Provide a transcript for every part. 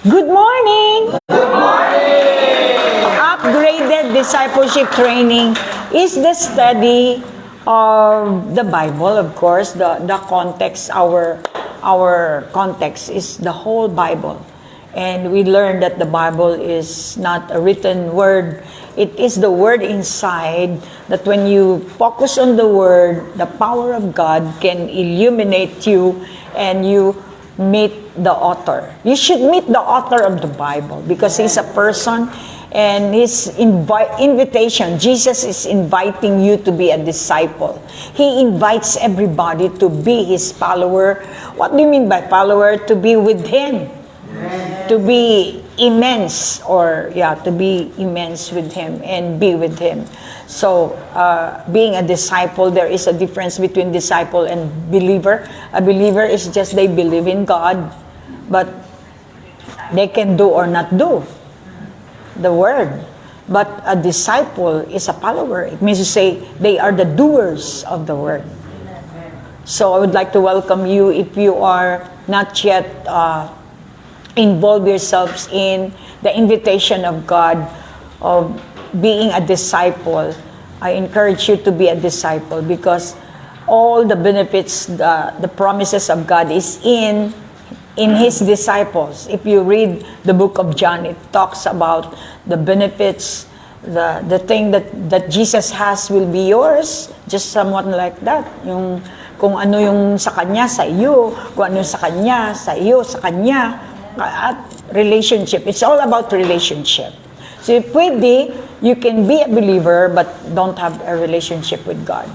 Good morning! Good morning! Upgraded discipleship training is the study of the Bible, of course. The context, our context is the whole Bible. And we learned that the Bible is not a written word. It is the word inside that when you focus on the word, the power of God can illuminate you and you meet the author. You should meet the author of the Bible because he's a person and his invitation, Jesus is inviting you to be a disciple. He invites everybody to be his follower. What do you mean by follower? To be with him. To be immense to be immense with him and be with him. So being a disciple, there is a difference between disciple and believer. A believer is just they believe in God, but they can do or not do the word. But a disciple is a follower. It means to say they are the doers of the word. So I would like to welcome you if you are not yet involve yourselves in the invitation of God of being a disciple. I encourage you to be a disciple because all the benefits, the promises of God is in his disciples. If you read the book of John, it talks about the benefits, the thing that Jesus has will be yours, just somewhat like that. Yung kung ano yung sa kanya, sa iyo, kung ano sa kanya, sa iyo, sa kanya. At relationship. It's all about relationship. So if pwede, you can be a believer but don't have a relationship with God.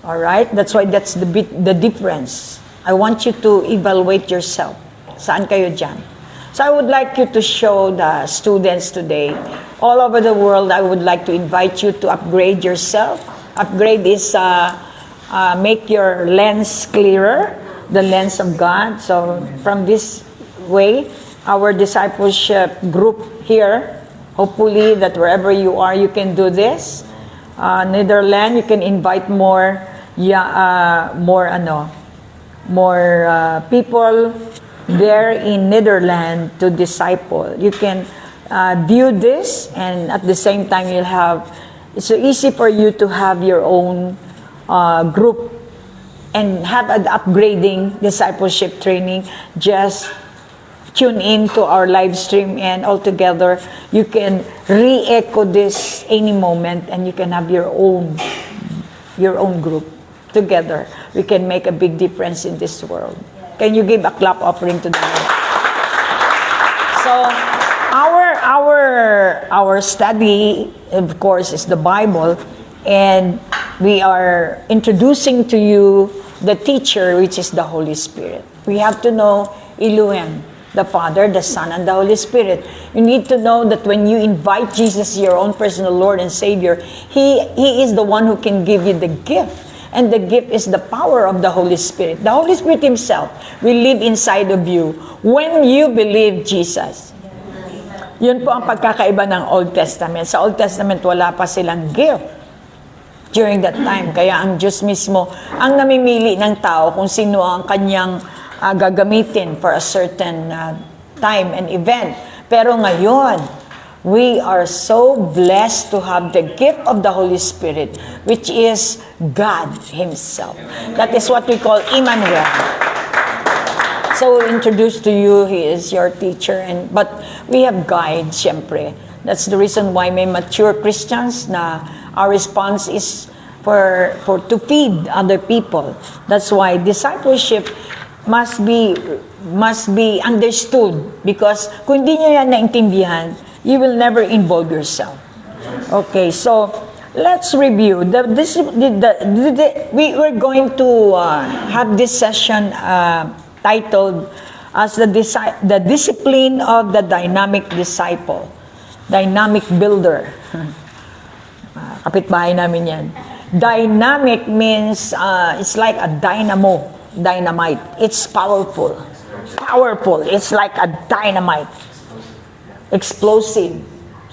All right? That's why that's the difference. I want you to evaluate yourself. Saan kayo dyan? So I would like you to show the students today, all over the world, I would like to invite you to upgrade yourself. Upgrade is make your lens clearer, the lens of God. So from this way, our discipleship group here, hopefully that wherever you are, you can do this. Netherlands, you can invite more people there in Netherlands to disciple. You can view this, and at the same time you'll have, it's so easy for you to have your own group and have an upgrading discipleship training. Just tune in to our live stream, and altogether you can re-echo this any moment, and you can have your own group together. We can make a big difference in this world. Can you give a clap offering to the Lord? So our study, of course, is the Bible, and we are introducing to you the teacher, which is the Holy Spirit. We have to know Elohim, the Father, the Son, and the Holy Spirit. You need to know that when you invite Jesus, your own personal Lord and Savior, He is the one who can give you the gift. And the gift is the power of the Holy Spirit. The Holy Spirit Himself will live inside of you when you believe Jesus. Yun po ang pagkakaiba ng Old Testament. Sa Old Testament, wala pa silang gift during that time. Kaya ang Diyos mismo ang namimili ng tao kung sino ang kanyang gagamitin for a certain time and event. Pero ngayon, we are so blessed to have the gift of the Holy Spirit, which is God Himself. That is what we call Emmanuel. So we introduce to you, He is your teacher, but we have guides, syempre. That's the reason why may mature Christians na our response is for to feed other people. That's why discipleship must be understood, because kung hindi nyo yan naintindihan, you will never involve yourself. Okay, so let's review. We're going to have this session titled as the discipline of the dynamic disciple, dynamic builder. Kapitbahay namin yan. Dynamic means it's like a dynamite. It's powerful. It's like a dynamite. Explosive.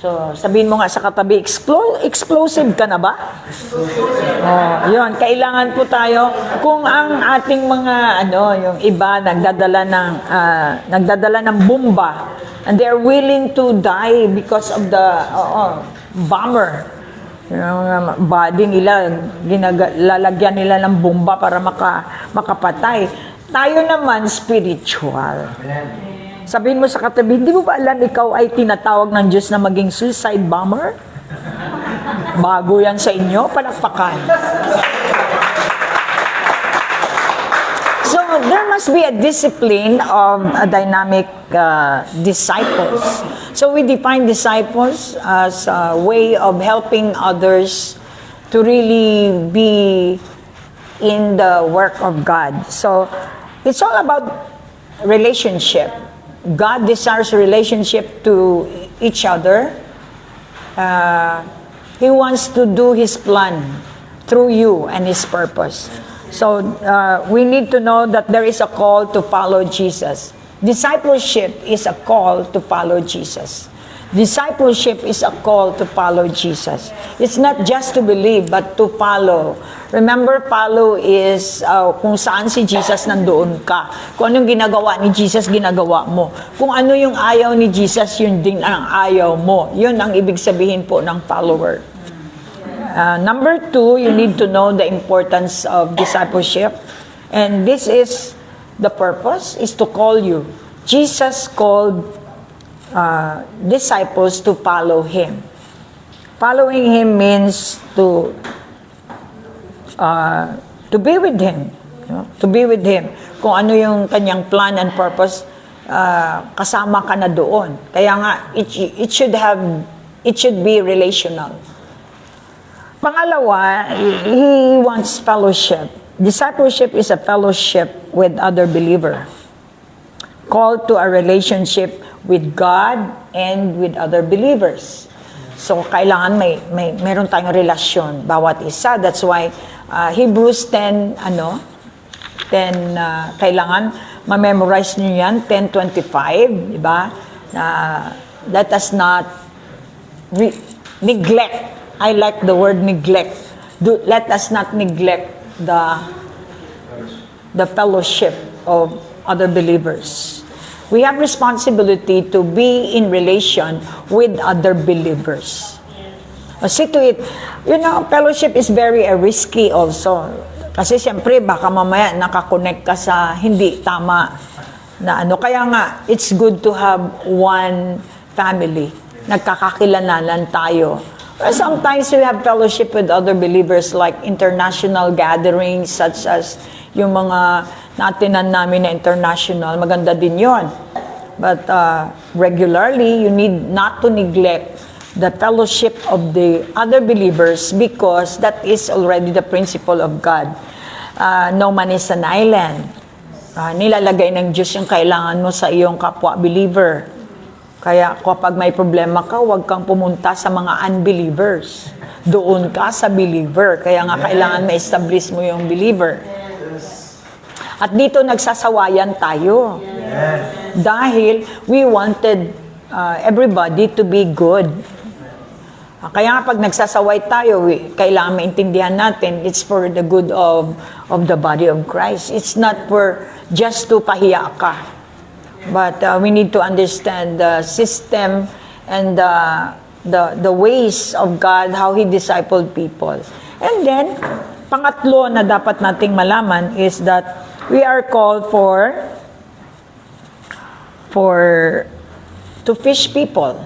So, sabihin mo nga sa katabi, explosive ka na ba? Oh, yun, kailangan po tayo, kung ang ating mga, yung iba, nagdadala ng bomba, and they're willing to die because of the bomber. Yung body nila, lalagyan nila ng bomba para makapatay. Tayo naman, spiritual. Sabihin mo sa katabi, hindi mo ba alam ikaw ay tinatawag ng Diyos na maging suicide bomber? Bago yan sa inyo, palakpakan. So, there must be a discipline of a dynamic disciples. So, we define disciples as a way of helping others to really be in the work of God. So, it's all about relationship. God desires relationship to each other. He wants to do His plan through you and His purpose. So we need to know that there is a call to follow Jesus. Discipleship is a call to follow Jesus. Discipleship is a call to follow Jesus. It's not just to believe, but to follow. Remember, follow is kung saan si Jesus, nandoon ka. Kung anong ginagawa ni Jesus, ginagawa mo. Kung ano yung ayaw ni Jesus, yun din ang ayaw mo. Yun ang ibig sabihin po ng follower. Number 2, you need to know the importance of discipleship. And this is the purpose, is to call you. Jesus called disciples to follow Him. Following Him means to be with Him. To be with Him. Kung ano yung kanyang plan and purpose, kasama ka na doon. Kaya nga, it should be relational. Pangalawa, He wants fellowship. Discipleship is a fellowship with other believer. Called to a relationship with God and with other believers. So, kailangan meron tayong relasyon, bawat isa. That's why, Hebrews 10, kailangan ma-memorize nyo yan, 10:25, di ba? Let us not neglect. I like the word neglect. Let us not neglect the fellowship of other believers. We have responsibility to be in relation with other believers. See to it, fellowship is very risky also. Kasi siyempre, baka mamaya nakakonect ka sa hindi tama na Kaya nga, it's good to have one family. Nagkakakilalanan tayo. Sometimes we have fellowship with other believers like international gatherings such as yung mga natinan namin na international. Maganda din yon. But regularly, you need not to neglect the fellowship of the other believers because that is already the principle of God. No man is an island. Nilalagay ng Diyos yung kailangan mo sa iyong kapwa believer. Kaya kapag may problema ka, huwag kang pumunta sa mga unbelievers. Doon ka sa believer. Kaya nga kailangan ma-establish mo yung believer. At dito nagsasawayan tayo. Dahil we wanted everybody to be good. Kaya nga pag nagsasaway tayo, kailangan maintindihan natin, it's for the good of the body of Christ. It's not for just to pahiya ka. But we need to understand the system and the ways of God, how He discipled people. And then, pangatlo na dapat nating malaman is that we are called to fish people.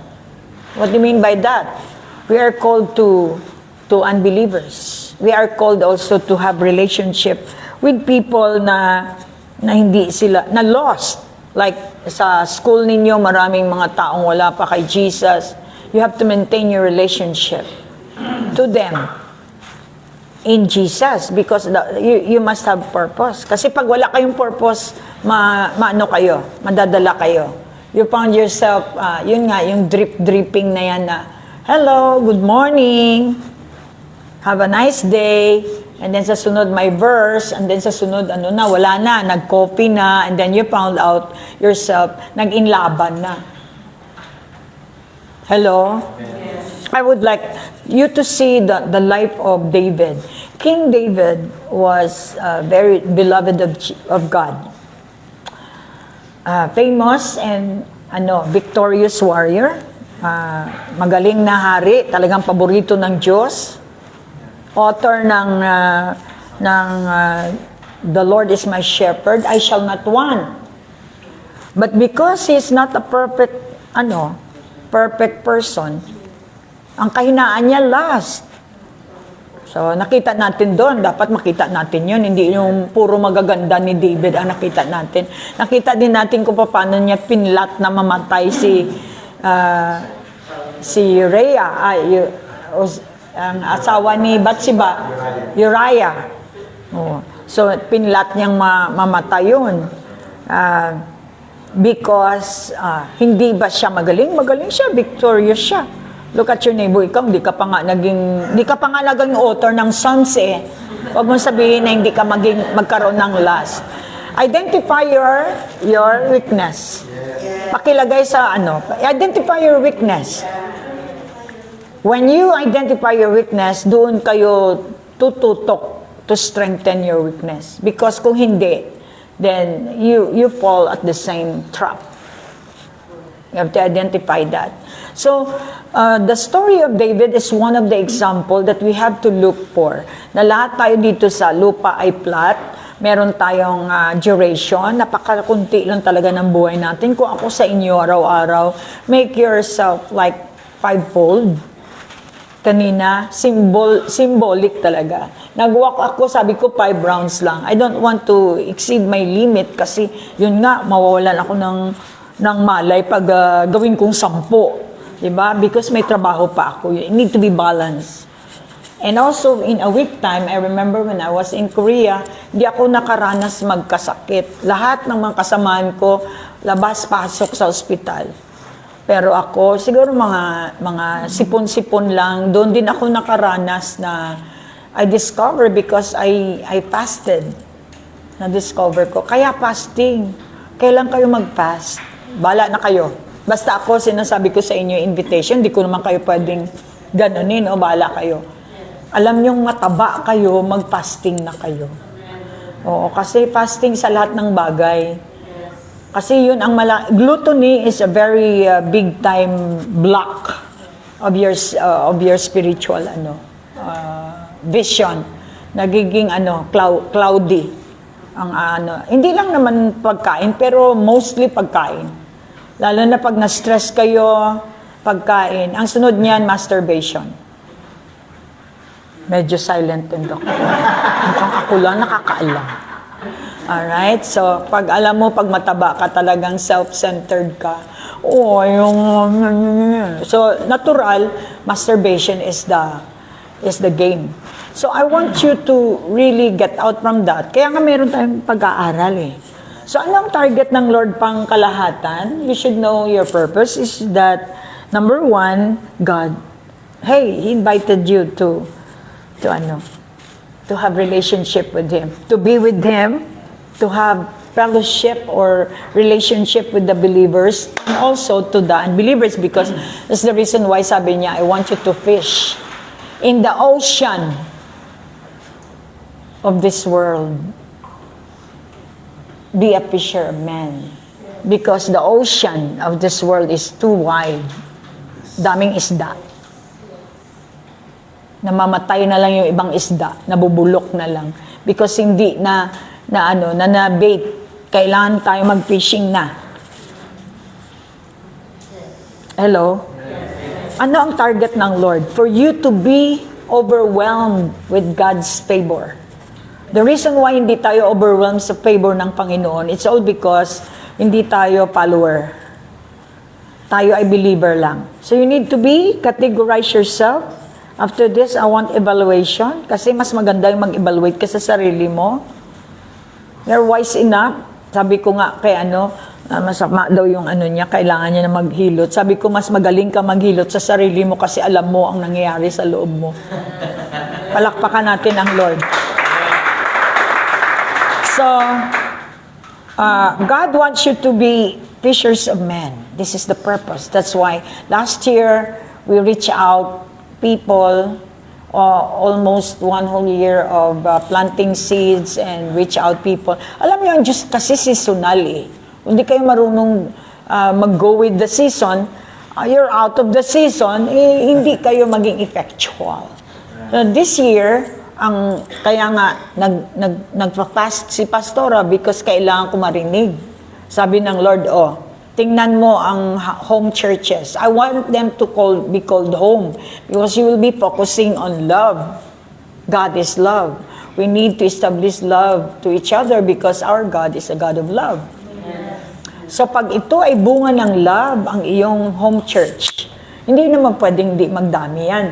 What do you mean by that? We are called to unbelievers. We are called also to have relationship with people na hindi sila, na lost. Like sa school ninyo, maraming mga taong wala pa kay Jesus. You have to maintain your relationship to them in Jesus because you must have purpose. Kasi pag wala kayong purpose, maano kayo, madadala kayo. You found yourself, yun nga, yung dripping na yan na, hello, good morning, have a nice day. And then sa sunod may verse, and then sa sunod wala na, nag-coffee na, and then you found out yourself, nag-inlaban na. Hello? I would like you to see the life of David. King David was very beloved of God. Famous and victorious warrior. Magaling na hari, talagang paborito ng Diyos. Author ng The Lord is my shepherd, I shall not want. But because he's not a perfect person, ang kahinaan niya last. So, nakita natin doon. Dapat makita natin yun. Hindi yung puro magaganda ni David ang nakita natin. Nakita din natin kung paano niya pinlat na mamatay si Rhea, ang asawa ni Bathsheba, Uriah. Oh. So, pinlat niyang mamatay yun. Because hindi ba siya magaling? Magaling siya, victorious siya. Look at your neighbor, ikaw, di ka pa nga naging author ng Psalms eh. Huwag mong sabihin na hindi ka magkaroon ng last. Identify your weakness. Pakilagay sa identify your weakness. When you identify your weakness, doon kayo tututok to strengthen your weakness. Because kung hindi, then you fall at the same trap. You have to identify that. So, the story of David is one of the example that we have to look for. Na lahat tayo dito sa lupa ay flat, meron tayong duration, napakakunti lang talaga ng buhay natin. Kung ako sa inyo araw-araw, make yourself like fivefold. Kanina, symbolic talaga. Nag-walk ako, sabi ko 5 rounds lang. I don't want to exceed my limit kasi yun nga, mawawalan ako ng malay pag gawin kong 10. Diba? Because may trabaho pa ako. You need to be balanced. And also, in a week time, I remember when I was in Korea, di ako nakaranas magkasakit. Lahat ng mga kasamaan ko, labas-pasok sa ospital. Pero ako, siguro mga sipon-sipon lang. Doon din ako nakaranas na I discovered because I fasted. Na-discover ko. Kaya fasting. Kailan kayo mag-fast? Bala na kayo. Basta ako, sinasabi ko sa inyo invitation, di ko naman kayo pwedeng ganunin o bala kayo. Alam niyong mataba kayo, mag-fasting na kayo. Oo, kasi fasting sa lahat ng bagay. Kasi yun ang gluttony is a very big time block of your spiritual vision. Nagiging cloudy ang hindi lang naman pagkain pero mostly pagkain. Lalo na pag na-stress kayo, pagkain. Ang sunod niyan, masturbation. Medyo silent din ako. Mukhang ako lang nakakaalam. Alright? So, pag alam mo, pag mataba ka, talagang self-centered ka. So, natural, masturbation is the game. So, I want you to really get out from that. Kaya nga meron tayong pag-aaral eh. So, anong target ng Lord pang kalahatan? You should know your purpose is that, number 1, God. Hey, He invited you to have relationship with Him. To be with Him, to have fellowship or relationship with the believers, and also to the unbelievers because that's the reason why sabi niya, I want you to fish in the ocean of this world. Be a fisher of men. Because the ocean of this world is too wide. Daming isda. Namamatay na lang yung ibang isda. Nabubulok na lang. Because hindi na-bait. Kailangan tayo mag-fishing na. Hello? Ano ang target ng Lord? For you to be overwhelmed with God's favor. The reason why hindi tayo overwhelmed sa favor ng Panginoon, it's all because hindi tayo follower. Tayo ay believer lang. So you need to categorize yourself. After this, I want evaluation. Kasi mas maganda yung mag-evaluate ka sa sarili mo. You're wise enough. Sabi ko nga kay masama daw yung niya, kailangan niya na maghilot. Sabi ko, mas magaling ka maghilot sa sarili mo kasi alam mo ang nangyayari sa loob mo. Palakpakan natin ang Lord. So, God wants you to be fishers of men. This is the purpose. That's why last year we reached out people, almost one whole year of planting seeds and reach out people. Alam niyo, ang Diyos kasi seasonal eh. Kung di kayo marunong mag-go with the season, you're out of the season, hindi kayo maging effectual. So this year, kaya nga nagpa-fast si Pastora because kailangan ko marinig. Sabi ng Lord, tingnan mo ang home churches. I want them to be called home because you will be focusing on love. God is love. We need to establish love to each other because our God is a God of love. So pag ito ay bunga ng love, ang iyong home church, hindi naman pwedeng di magdami yan.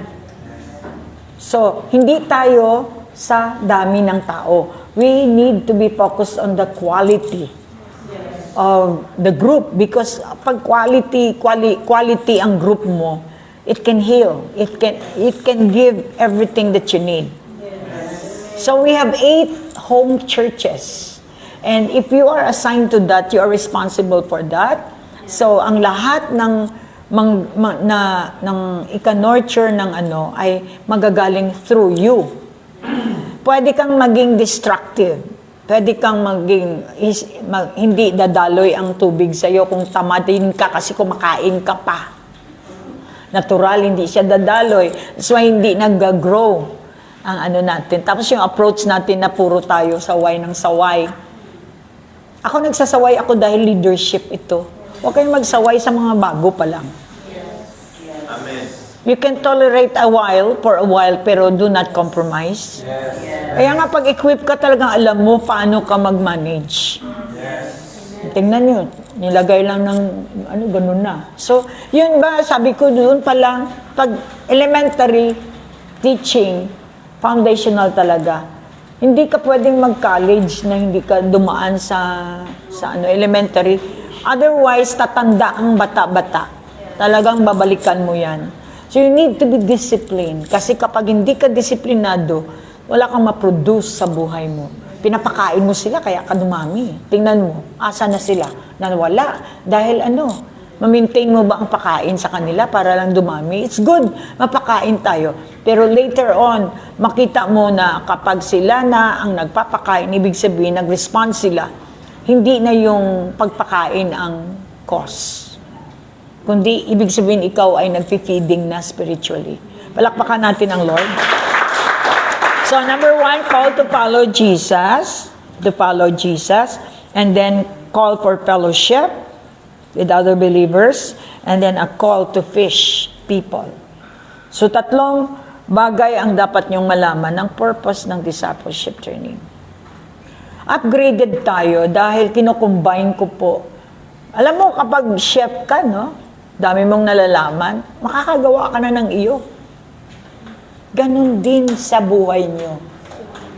So, hindi tayo sa dami ng tao. We need to be focused on the quality of the group because pag quality ang group mo, it can heal. It can give everything that you need. So we have 8 home churches. And if you are assigned to that, you are responsible for that. So ang lahat ng ika-nurture ng ay magagaling through you. Pwede kang maging destructive. Pwede kang hindi dadaloy ang tubig sa'yo kung tamadin ka kasi kumakain ka pa. Natural, hindi siya dadaloy. So, hindi nag-grow ang natin. Tapos yung approach natin na puro tayo saway ng saway. Ako nagsasaway ako dahil leadership ito. Huwag kayong magsaway sa mga bago pa lang. Amen. You can tolerate for a while, pero do not compromise. Yes. Kaya nga, pag-equip ka talagang alam mo paano ka mag-manage. Yes. Tingnan nyo, nilagay lang ng, ganun na. So, yun ba, sabi ko doon pa lang, pag elementary teaching, foundational talaga, hindi ka pwedeng mag-college na hindi ka dumaan sa elementary. Otherwise, tatanda ang bata-bata. Talagang babalikan mo yan. So you need to be disciplined. Kasi kapag hindi ka disiplinado, wala kang ma-produce sa buhay mo. Pinapakain mo sila, kaya ka dumami. Tingnan mo, asa na sila? Nawala. Dahil ma-maintain mo ba ang pakain sa kanila para lang dumami? It's good, mapakain tayo. Pero later on, makita mo na kapag sila na ang nagpapakain, ibig sabihin, nag-respond sila, hindi na yung pagpakain ang cause. Kundi, ibig sabihin, ikaw ay nagpi-feeding na spiritually. Palakpakan natin ang Lord. So, number 1, call to follow Jesus. To follow Jesus. And then, call for fellowship with other believers. And then, a call to fish people. So, 3 bagay ang dapat niyong malaman ng purpose ng discipleship training. Upgraded tayo dahil kinocombine ko po. Alam mo, kapag chef ka, dami mong nalalaman, makakagawa ka na ng iyo. Ganon din sa buhay nyo.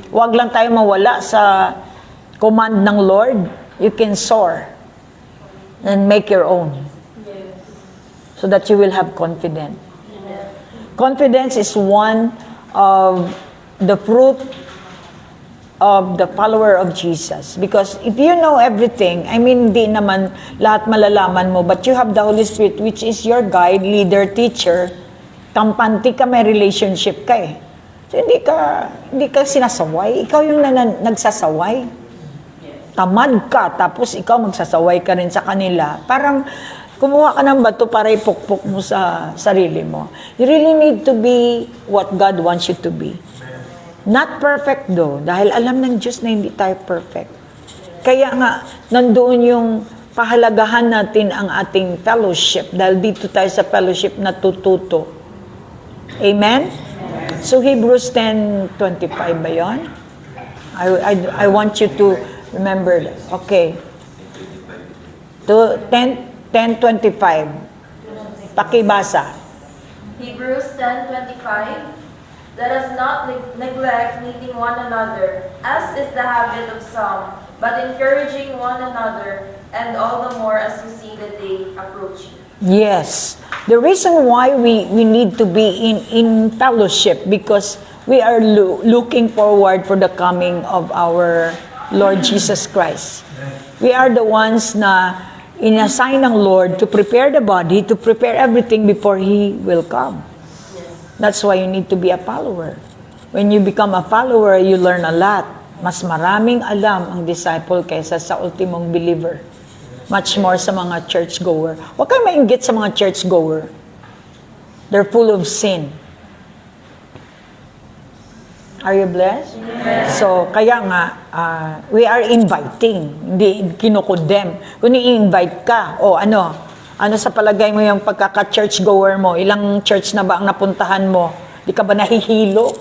Huwag lang tayo mawala sa command ng Lord. You can soar and make your own. So that you will have confidence. Confidence is one of the fruit of the follower of Jesus. Because if you know everything, hindi naman lahat malalaman mo, but you have the Holy Spirit, which is your guide, leader, teacher, kampante ka, may relationship ka eh. So hindi ka sinasaway, ikaw yung nagsasaway. Tamad ka, tapos ikaw magsasaway ka rin sa kanila. Parang kumuha ka ng bato para ipukpok mo sa sarili mo. You really need to be what God wants you to be. Not perfect though, dahil alam ng Diyos na hindi tayo perfect. Kaya nga, nandoon yung pahalagahan natin ang ating fellowship, dahil dito tayo sa fellowship natututo. Amen? So Hebrews 10:25 ba yun? I want you to remember that. Okay. To 10:25. Pakibasa. Hebrews 10:25. Let us not neglect meeting one another, as is the habit of some, but encouraging one another, and all the more as you see the day approaching. Yes. The reason why we need to be in fellowship, because we are looking forward for the coming of our Lord Jesus Christ. We are the ones na inassign ng Lord to prepare the body, to prepare everything before He will come. That's why you need to be a follower. When you become a follower, you learn a lot. Mas maraming alam ang disciple kaysa sa ultimong believer. Much more sa mga churchgoer. Huwag kayo mainggit sa mga churchgoer. They're full of sin. Are you blessed? So, kaya nga, we are inviting, hindi kinukondem. Kung i-invite ka, o ano sa palagay mo yung pagkaka-churchgoer mo? Ilang church na ba ang napuntahan mo? Di ka ba nahihilo?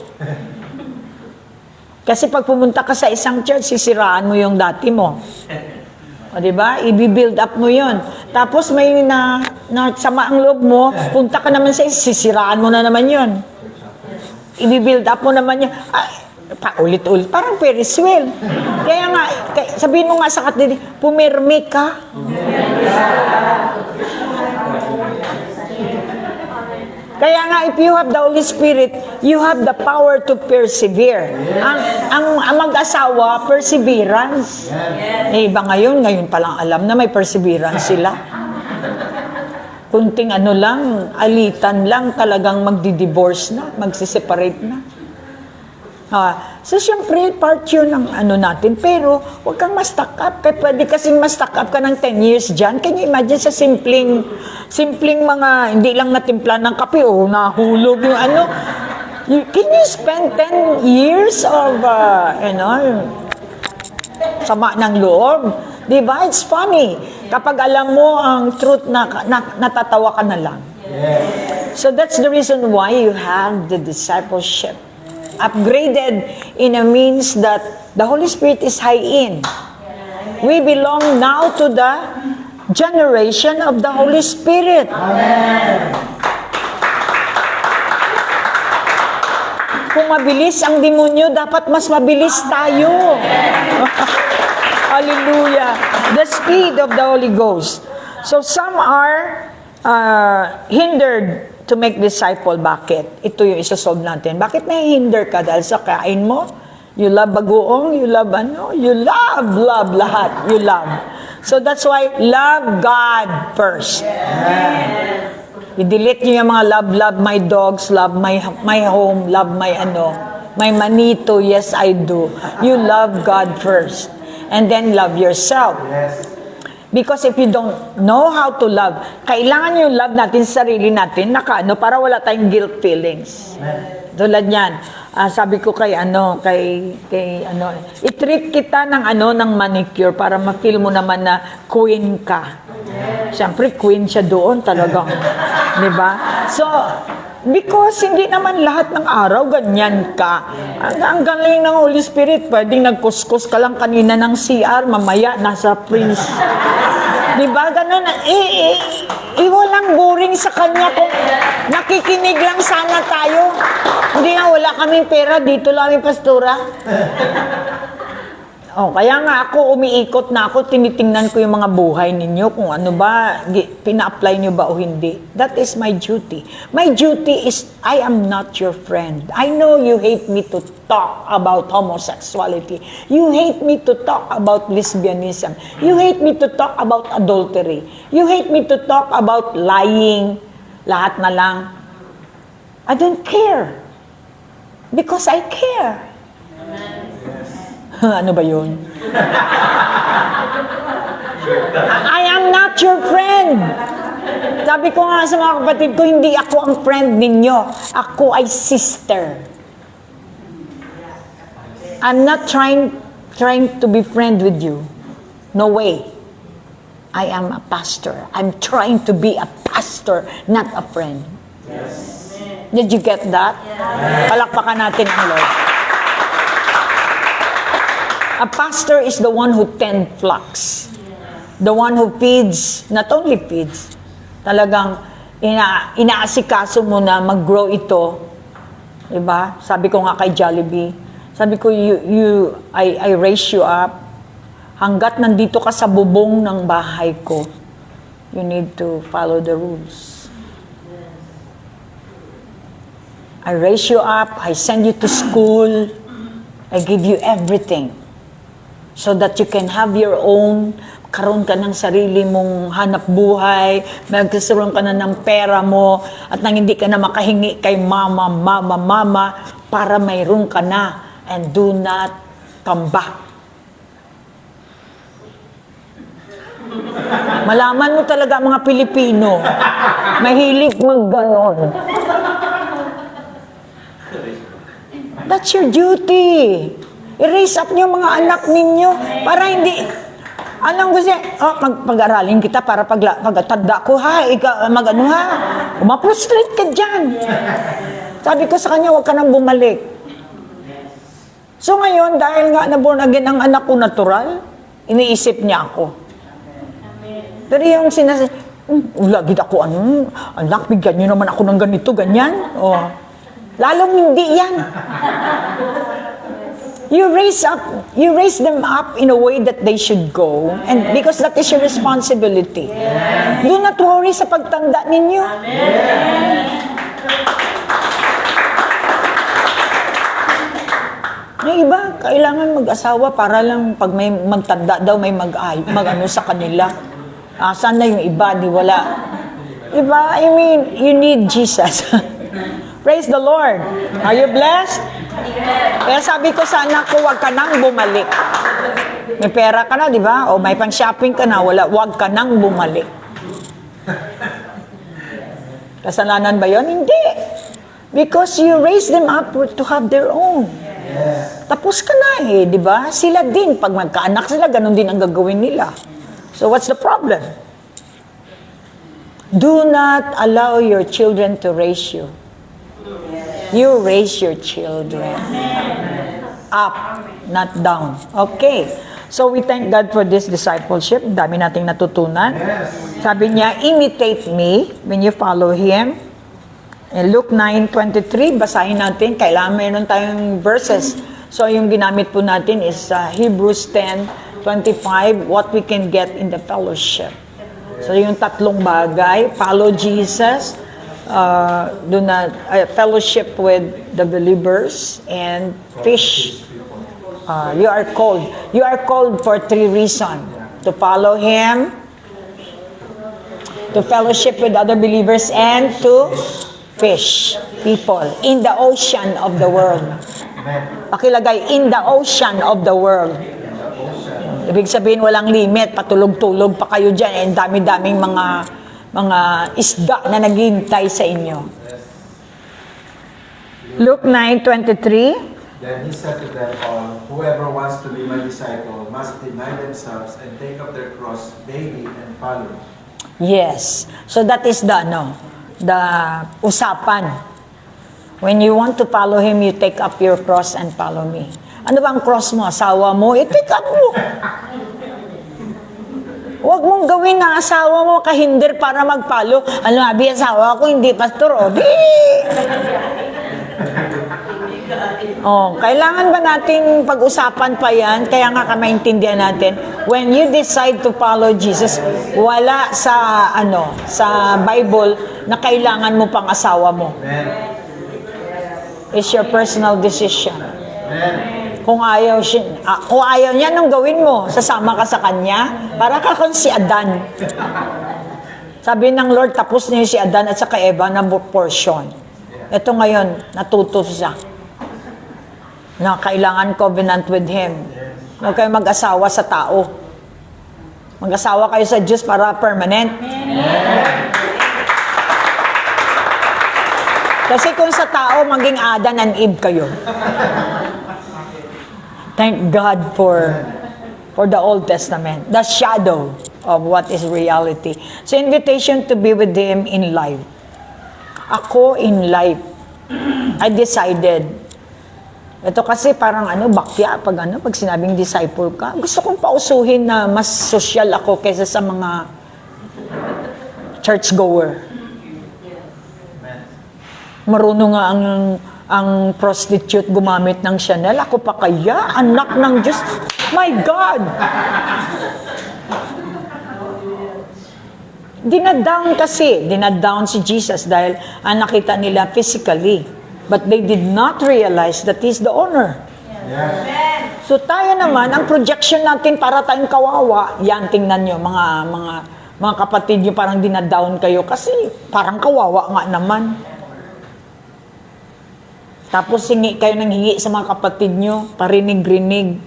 Kasi pag pumunta ka sa isang church, sisiraan mo yung dati mo. O, diba? I-build up mo yun. Tapos may sama ang loob mo, punta ka naman sa sisiraan mo na naman yun. I-build up mo naman yun. Paulit-ulit. Parang Ferris wheel. Kaya nga, sabihin mo nga sa katili, pumirmi ka. Kaya nga, if you have the Holy Spirit, you have the power to persevere. Ang mag-asawa, perseverance. Eh, iba ngayon pa lang alam na may perseverance sila. Kunting alitan lang, talagang magdi-divorce na, magsiseparate na. So, syempre, part yun ng natin. Pero, huwag kang ma-stuck up. Pwede kasing ma-stuck up ka ng 10 years dyan. Can you imagine sa simpleng mga, hindi lang natimpla ng kape, nahulog yung Can you spend 10 years of, sama ng loob? Diba? It's funny. Kapag alam mo ang truth natatawa ka na lang. So that's the reason why you have the discipleship. Upgraded in a means that the Holy Spirit is high in. We belong now to the generation of the Holy Spirit. Amen. Kung mabilis ang demonyo, dapat mas mabilis tayo. Hallelujah. The speed of the Holy Ghost. So some are hindered to make disciple. Bakit? Ito yung isasolve natin. Bakit nahihinder ka? Dahil sa kain mo? You love bagoong? You love You love lahat. You love. So that's why, love God first. I-delete nyo yung mga love my dogs, love my home, love my my manito, yes I do. You love God first. And then love yourself. Because if you don't know how to love, kailangan yung love natin sa sarili natin, para wala tayong guilt feelings. Tulad yan, sabi ko i-treat kita ng manicure para ma-feel mo naman na queen ka. Siyempre, queen siya doon talagang. Diba? So, because hindi naman lahat ng araw ganyan ka. Ang galing ng Holy Spirit, pwedeng nagkuskus ka lang kanina ng CR, mamaya nasa Prince. Diba? Ganun. Walang boring sa kanya kung nakikinig lang sana tayo. Hindi na wala kaming pera, dito lang yung pastora. Kaya nga ako, umiikot na ako, tinitingnan ko yung mga buhay ninyo, kung ano ba, pina-apply nyo ba o hindi. That is my duty. My duty is, I am not your friend. I know you hate me to talk about homosexuality. You hate me to talk about lesbianism. You hate me to talk about adultery. You hate me to talk about lying. Lahat na lang. I don't care. Because I care. Ano ba yun? I am not your friend. Sabi ko nga sa mga kapatid ko, hindi ako ang friend ninyo. Ako ay sister. I'm not trying to be friend with you. No way. I am a pastor. I'm trying to be a pastor, not a friend. Yes. Did you get that? Yes. Palakpakan natin ang Lord. A pastor is the one who tends flocks. The one who feeds, not only feeds, talagang inaasikaso mo na mag-grow ito. Diba? Sabi ko nga kay Jollibee, sabi ko, I raise you up. Hanggat nandito ka sa bubong ng bahay ko, you need to follow the rules. I raise you up, I send you to school, I give you everything. So that you can have your own magkaroon ka ng sarili mong hanap buhay, magkaroon ka na ng pera mo, at nang hindi ka na makahingi kay mama, para mayroon ka na, and do not come back. Malaman mo talaga mga Pilipino, mahilig magganon. That's your duty. I-raise up niyo mga anak ninyo para hindi, anong gusto niya? Pag-aralin kita para pagtanda ko, mag-ano ha? Umaprostrate ka dyan. Sabi ko sa kanya, huwag ka nang bumalik. So ngayon, dahil nga na-born again ang anak ko natural, iniisip niya ako. Pero yung lagi ako, anak, bigyan niyo naman ako ng ganito, ganyan. Oh. Lalong hindi yan. You raise them up in a way that they should go, and because that is your responsibility. Do not worry sa pagtanda ninyo. Yung iba, kailangan mag-asawa para lang pag may magtanda daw, may mag-ano sa kanila. Saan na yung iba, di wala. Diba? I mean, you need Jesus. Praise the Lord. Are you blessed? Kaya sabi ko sa anak ko, huwag ka nang bumalik. May pera ka na, di ba? O may pang-shopping ka na, huwag ka nang bumalik. Kasalanan ba yon? Hindi. Because you raise them up to have their own. Tapos ka na di ba? Sila din, pag magkaanak sila, ganun din ang gagawin nila. So what's the problem? Do not allow your children to raise you. You raise your children up, not down. Okay. So we thank God for this discipleship. Dami nating natutunan. Sabi niya, imitate me when you follow Him. In Luke 9:23, basahin natin. Kailangan meron tayong verses. So yung ginamit po natin is Hebrews 10:25, what we can get in the fellowship. So yung tatlong bagay, follow Jesus, do not fellowship with the believers, and fish. You are called for 3 reasons: to follow Him, to fellowship with other believers, and to fish people in the ocean of the world. Pakilagay, in the ocean of the world. Ibig sabihin, walang limit, patulog-tulog pa kayo dyan, and dami-daming mga isda na naghihintay sa inyo. Luke 9:23. Then he said to them all, whoever wants to be my disciple must deny themselves and take up their cross daily and follow me. Yes. So that is the usapan. When you want to follow Him, you take up your cross and follow me. Ano ba ang cross mo? Asawa mo? I-take up mo. Huwag mong gawin na asawa mo kahinder para mag-follow. Ano sabi, asawa ko, hindi pastor. Kailangan ba nating pag-usapan pa yan? Kaya nga maintindihan natin, when you decide to follow Jesus, wala sa Bible na kailangan mo pang asawa mo. It's your personal decision. Kung ayaw niya, anong gawin mo? Sasama ka sa kanya? Para ka kung si Adan. Sabi ng Lord, tapos na si Adan at saka Eva na portion. Ito ngayon, natuto siya. Na kailangan covenant with Him. Huwag kayo mag-asawa sa tao. Mag-asawa kayo sa Diyos para permanent. Kasi kung sa tao, maging Adan and Eve kayo. Thank God for the Old Testament. The shadow of what is reality. So invitation to be with Him in life. Ako in life. I decided. Ito kasi parang bakya pag sinabing disciple ka. Gusto kong pausuhin na mas social ako kaysa sa mga churchgoer. Marunong nga ang prostitute gumamit ng Chanel. Ako pa kaya? Anak ng Diyos. My God! Dinadown si Jesus dahil nakita nila physically. But they did not realize that He's the owner. Yes. So tayo naman, ang projection natin para tayong kawawa, yan, tingnan nyo, mga kapatid nyo, parang dinadown kayo kasi parang kawawa nga naman. Tapos hingi kayo ng hingi sa mga kapatid nyo, parinig-rinig.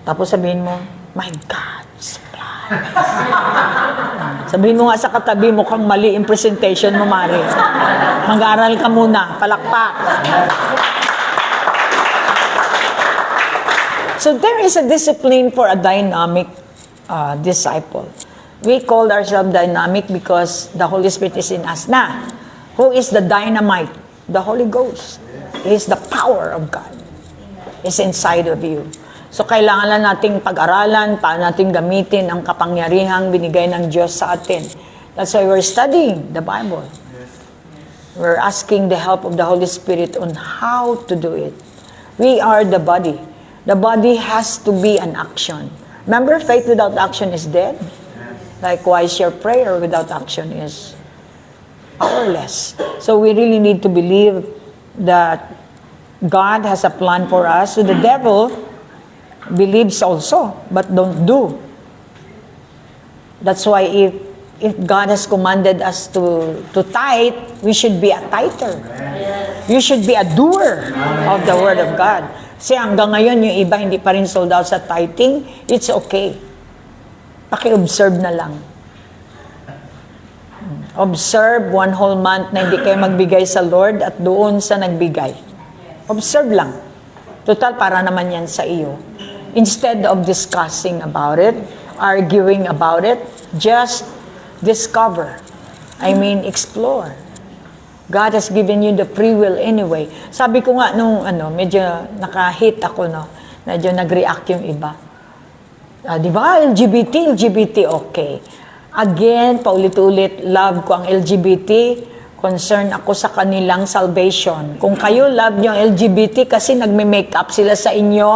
Tapos sabihin mo, my God, supply. Sabihin mo nga sa katabi mo, kang mali yung presentation mo, Mari. Mag-aaral ka muna, palakpak. So there is a discipline for a dynamic disciple. We call ourselves dynamic because the Holy Spirit is in us. Na, who is the dynamite? The Holy Ghost. He is the power of God. Is inside of you. So kailangan lang nating pag-aralan, paano natin gamitin ang kapangyarihang binigay ng Diyos sa atin. That's why we're studying the Bible. We're asking the help of the Holy Spirit on how to do it. We are the body. The body has to be an action. Remember, faith without action is dead. Likewise, your prayer without action is powerless. So we really need to believe that God has a plan for us. So the devil believes also, but don't do. That's why if God has commanded us to tithe, we should be a tither. You should be a doer of the Word of God. Kasi hanggang ngayon, yung iba hindi pa rin sold out sa tithing, it's okay. Paki-observe na lang. Observe 1 whole month na hindi kayo magbigay sa Lord at doon sa nagbigay. Observe lang. Total, para naman yan sa iyo. Instead of discussing about it, arguing about it, just discover. I mean, explore. God has given you the free will anyway. Sabi ko nga nung medyo nakahit ako, medyo nag-react yung iba. Di ba, LGBT, okay. Again, paulit-ulit, love ko ang LGBT, concern ako sa kanilang salvation. Kung kayo love nyo ang LGBT kasi nagme-makeup sila sa inyo,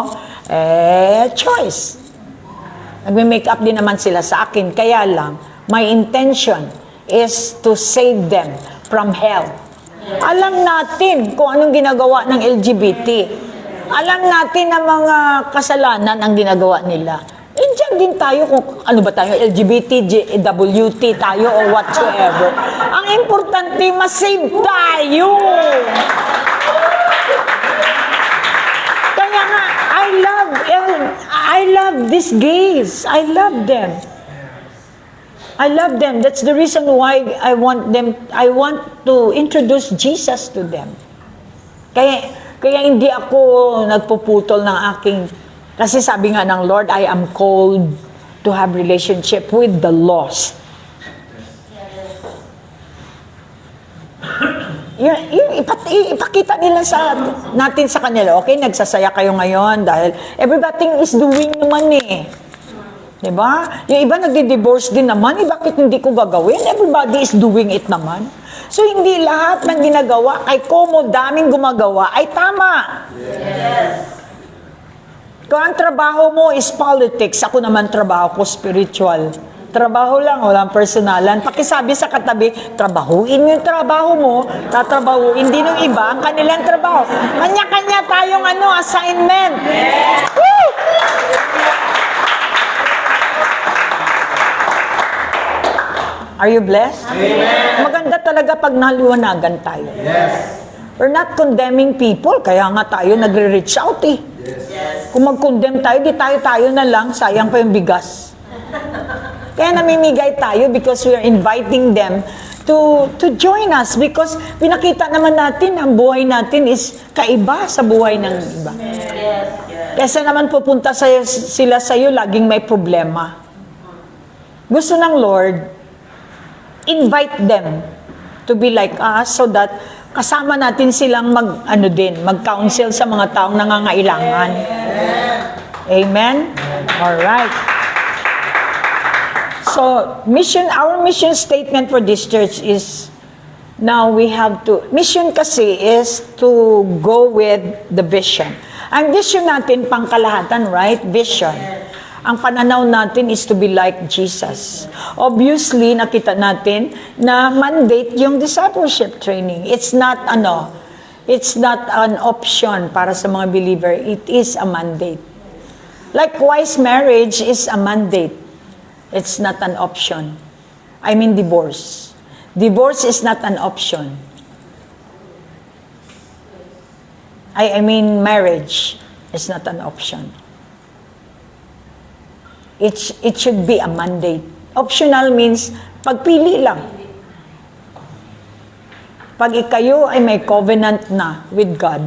choice. Nagme-makeup din naman sila sa akin. Kaya lang, my intention is to save them from hell. Alam natin kung anong ginagawa ng LGBT. Alam natin ang mga kasalanan ang ginagawa nila. Diyan din tayo kung ano ba tayo, LGBT, WT tayo o whatsoever. Ang importante, masave tayo. Kaya nga, I love these gays. I love them. I love them. That's the reason why I want to introduce Jesus to them. Kaya hindi ako nagpuputol ng aking. Kasi sabi nga ng Lord, I am called to have relationship with the lost. Ipakita nila natin sa kanila, okay, nagsasaya kayo ngayon dahil everything is doing naman eh. Diba? Yung iba nagdi-divorce din naman, bakit hindi ko gagawin? Everybody is doing it naman. So hindi lahat ng ginagawa, kay Como daming gumagawa, ay tama. Yes. Kung ang trabaho mo is politics, ako naman trabaho ko spiritual. Trabaho lang, walang personalan. Pakisabi sa katabi, trabahuin mo yung trabaho mo, tatrabahuin din ng iba ang kanilang trabaho. Kanya-kanya tayong assignment. Woo! Are you blessed? Amen. Maganda talaga pag naliwanagan tayo. Yes. We're not condemning people, kaya nga tayo nagre-reach out eh. Yes. Kung mag-condemn tayo, di tayo na lang, sayang pa yung bigas. Kaya namimigay tayo because we are inviting them to join us because pinakita naman natin ang buhay natin is kaiba sa buhay ng iba. Kesa naman pupunta sila sa iyo, laging may problema. Gusto ng Lord, invite them to be like us so that kasama natin silang mag-counsel sa mga taong nangangailangan. Amen? Alright. So, our mission statement for this church is, now we have to, mission kasi is to go with the vision. Ang vision natin, pangkalahatan, right? Vision. Ang pananaw natin is to be like Jesus. Obviously, nakita natin na mandate yung discipleship training. It's not It's not an option para sa mga believer. It is a mandate. Likewise, marriage is a mandate. It's not an option. I mean divorce. Divorce is not an option. I mean marriage is not an option. It should be a mandate. Optional means pagpili lang. Pag ikayo ay may covenant na with God,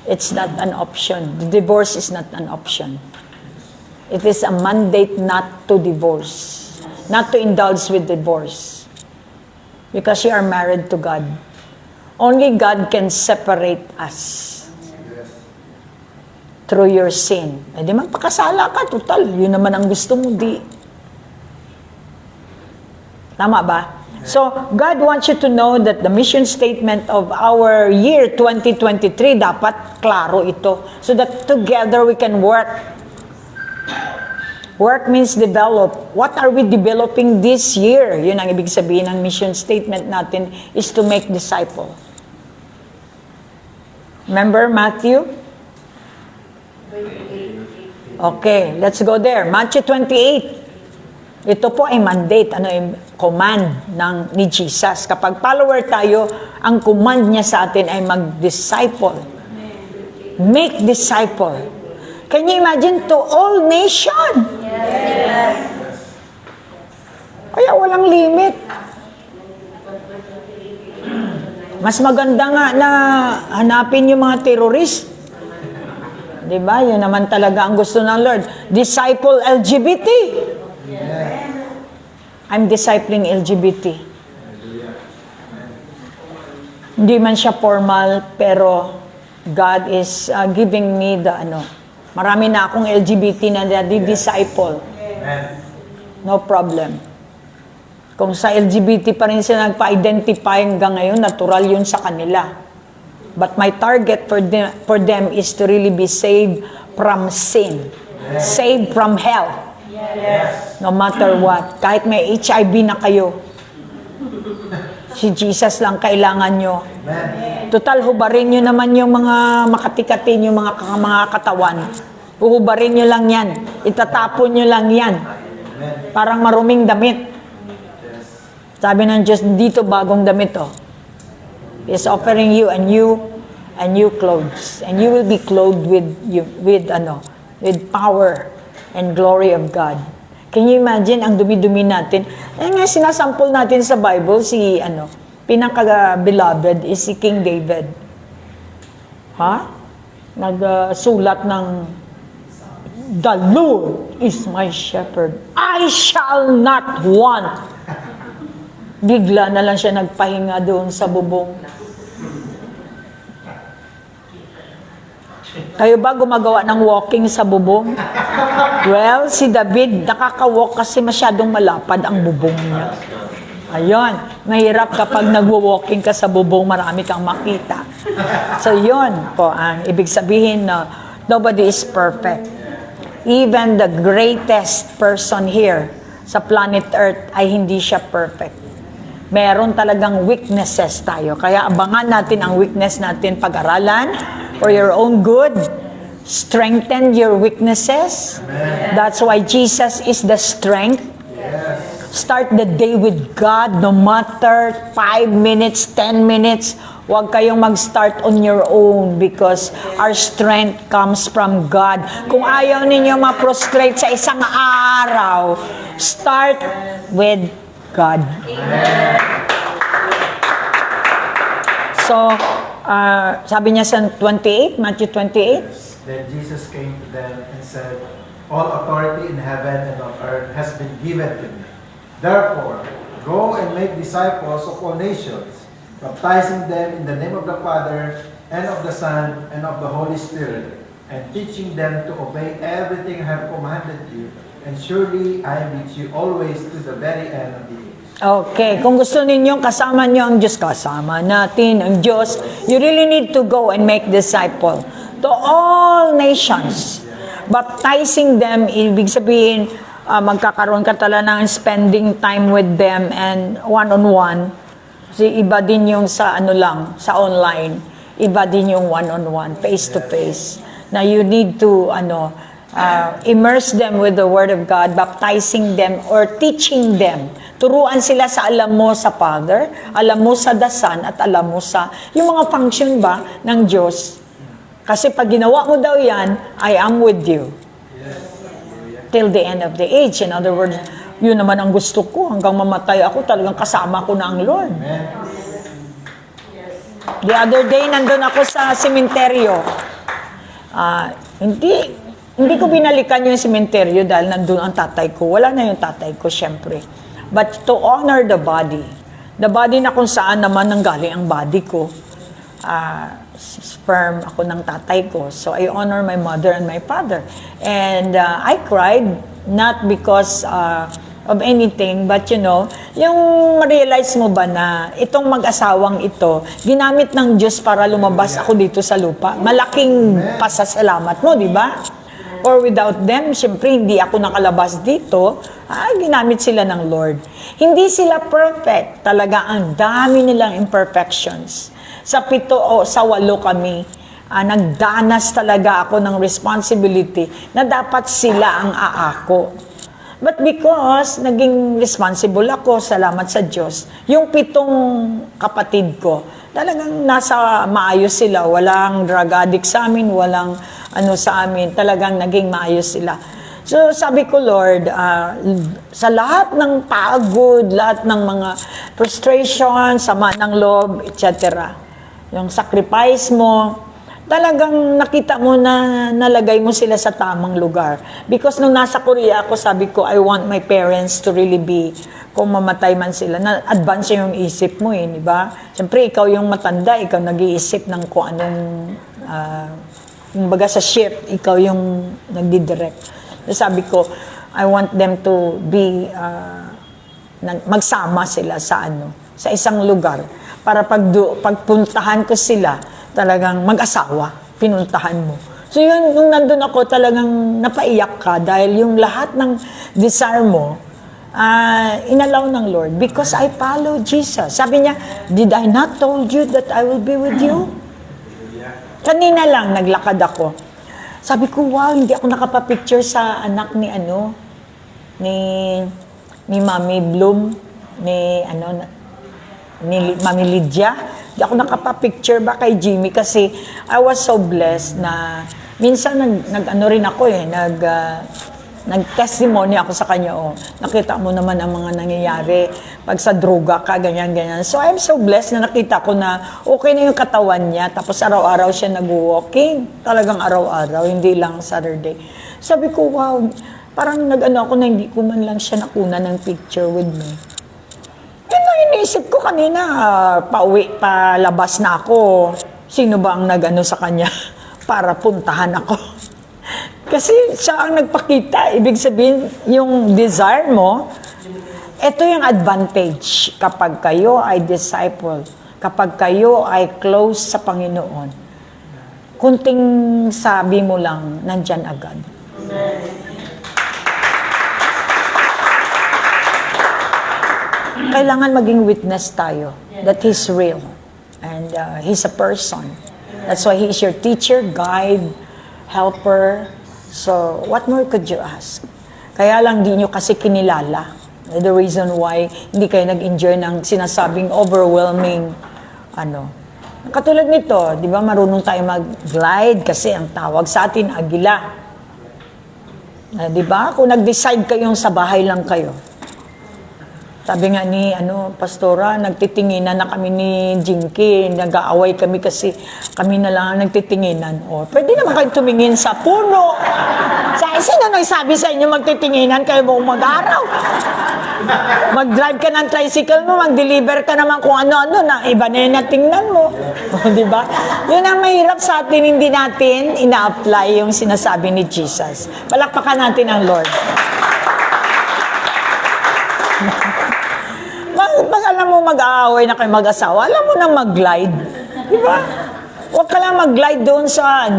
it's not an option. The divorce is not an option. It is a mandate not to divorce, not to indulge with divorce. Because you are married to God. Only God can separate us through your sin. Eh di magpakasala ka, total. Yun naman ang gusto mo, di. Tama ba? So, God wants you to know that the mission statement of our year 2023, dapat klaro ito. So that together we can work. Work means develop. What are we developing this year? Yun ang ibig sabihin ng mission statement natin, is to make disciple. Remember Matthew? Okay, let's go there. Matthew 28. Ito po ay mandate, command ni Jesus. Kapag follower tayo, ang command niya sa atin ay mag-disciple. Make disciple. Can you imagine, to all nation? Yes. Kaya walang limit. Mas maganda nga na hanapin yung mga terrorist. Diba? Yun naman talaga ang gusto ng Lord. Disciple LGBT. I'm discipling LGBT. Hindi man siya formal, pero God is giving me the marami na akong LGBT na disciple. No problem. Kung sa LGBT pa rin sila nagpa-identify hanggang ngayon, natural yun sa kanila. But my target for them is to really be saved from sin. Saved from hell. Yes. No matter what. Kahit may HIV na kayo, si Jesus lang kailangan nyo. Amen. Total, hubarin nyo naman yung mga makatikatin, yung mga katawan. Uhubarin nyo lang yan. Itatapon nyo lang yan. Parang maruming damit. Sabi ng Diyos, dito bagong damit is offering you a new clothes. And you will be clothed with power and glory of God. Can you imagine ang dumi-dumi natin? Nga sinasample natin sa Bible, pinaka-beloved is si King David. Nagsulat ng The Lord is my shepherd. I shall not want. Bigla na lang siya nagpahinga doon sa bubong. Kayo ba gumagawa ng walking sa bubong? Well, si David nakaka-walk kasi masyadong malapad ang bubong niya. Ayun, mahirap kapag nagwo-walking ka sa bubong, marami kang makita. So yun po ang ibig sabihin na nobody is perfect. Even the greatest person here sa planet Earth ay hindi siya perfect. Meron talagang weaknesses tayo. Kaya abangan natin ang weakness natin, pag-aralan for your own good. Strengthen your weaknesses. Amen. That's why Jesus is the strength. Yes. Start the day with God, no matter 5 minutes, 10 minutes. Huwag kayong mag-start on your own because our strength comes from God. Kung ayaw ninyo ma-prostrate sa isang araw, start with God. So, sabi niya sa 28, Matthew 28, Then Jesus came to them and said, all authority in heaven and on earth has been given to me. Therefore, go and make disciples of all nations, baptizing them in the name of the Father, and of the Son, and of the Holy Spirit, and teaching them to obey everything I have commanded you. And surely I am with you always to the very end of the age. okay, kung gusto ninyong kasama nyo ang Diyos, kasama natin ang Diyos, you really need to go and make disciple to all nations. Baptizing them, ibig sabihin, magkakaroon ka talaga ng spending time with them and one-on-one. Kasi iba din yung sa sa online. iba din yung one-on-one, face-to-face. Na you need to, immerse them with the Word of God, baptizing them or teaching them. Turuan sila sa alam mo sa Father, alam mo sa the Son, at alam mo sa, yung mga function ba ng Diyos. Kasi pag ginawa mo daw yan, I am with you. Till the end of the age. In other words, yun naman ang gusto ko. Hanggang mamatay ako, talagang kasama ko na ang Lord. The other day, nandun ako sa sementeryo. Hindi ko binalikan yung sementeryo dahil nandun ang tatay ko. Wala na yung tatay ko, syempre. But to honor the body na kung saan naman nanggaling ang body ko, sperm ako ng tatay ko. So I honor my mother and my father. And I cried, not because of anything, but yung realize mo ba na itong mag-asawang ito, ginamit ng Diyos para lumabas ako dito sa lupa. Malaking pasasalamat mo, di ba? Or without them, syempre hindi ako nakalabas dito, ginamit sila ng Lord. Hindi sila perfect. Talaga ang dami nilang imperfections. Sa 7 o sa 8 kami, nagdanas talaga ako ng responsibility na dapat sila ang aako. But because naging responsible ako, salamat sa Diyos, yung 7 kapatid ko, talagang nasa maayos sila. Walang drug addict sa amin, walang sa amin. Talagang naging maayos sila. So sabi ko, Lord, sa lahat ng pagod, lahat ng mga frustration, sama ng loob, etc., yung sacrifice mo, talagang nakita mo na nalagay mo sila sa tamang lugar. Because nung nasa Korea ako, sabi ko, I want my parents to really be, kung mamatay man sila, na-advance yung isip mo di ba? Siyempre, ikaw yung matanda, ikaw nag-iisip ng kung anong, yung baga sa ship, ikaw yung nagdidirect. So sabi ko, I want them to be, magsama sila sa sa isang lugar. Para pagpuntahan ko sila, talagang mag-asawa, pinuntahan mo. So yun, nung nandun ako, talagang napaiyak ka dahil yung lahat ng desire mo, inalaw ng Lord because I follow Jesus. Sabi niya, did I not told you that I will be with you? Kanina lang, naglakad ako. Sabi ko, wow, hindi ako nakapapicture sa anak ni ni Mami Bloom, ni Mami Lydia. Hindi ako nakapapicture ba kay Jimmy kasi I was so blessed na minsan rin ako nag-testimony ako sa kanya, nakita mo naman ang mga nangyayari pag sa droga ka, ganyan. So I'm so blessed na nakita ko na okay na yung katawan niya, tapos araw-araw siya nag-walking, talagang araw-araw, hindi lang Saturday. Sabi ko, wow, parang ako na hindi ko man lang siya nakuna ng picture with me. Yun ang iniisip ko kanina, palabas na ako. Sino ba ang sa kanya para puntahan ako? Kasi siya ang nagpakita. Ibig sabihin, yung desire mo, ito yung advantage kapag kayo ay disciple, kapag kayo ay close sa Panginoon. Kunting sabi mo lang, nandyan agad. Kailangan maging witness tayo that He's real and He's a person. That's why He is your teacher, guide, helper. So, what more could you ask? Kaya lang di nyo kasi kinilala. The reason why hindi kayo nag-enjoy ng sinasabing overwhelming Katulad nito, di ba marunong tayo mag-glide kasi ang tawag sa atin, agila. Di ba? Kung nag-decide kayong sa bahay lang kayo, sabi nga ni Pastora, nagtitinginan na kami ni Jinky, nag-aaway kami kasi kami na lang nagtitinginan. Pwede naman kayo tumingin sa puno. Sino nagsabi sa inyo magtitinginan kayo buong mag-araw? Mag-drive ka ng tricycle mo, mag-deliver ka naman kung ano-ano na iba na yung natingnan mo. Di ba? Yun ang mahirap sa atin, hindi natin ina-apply yung sinasabi ni Jesus. Palakpakan natin ang Lord. Pag alam mo mag-aaway na kayo mag-asawa, alam mo na mag-glide. Di ba? Huwag ka lang mag-glide doon sa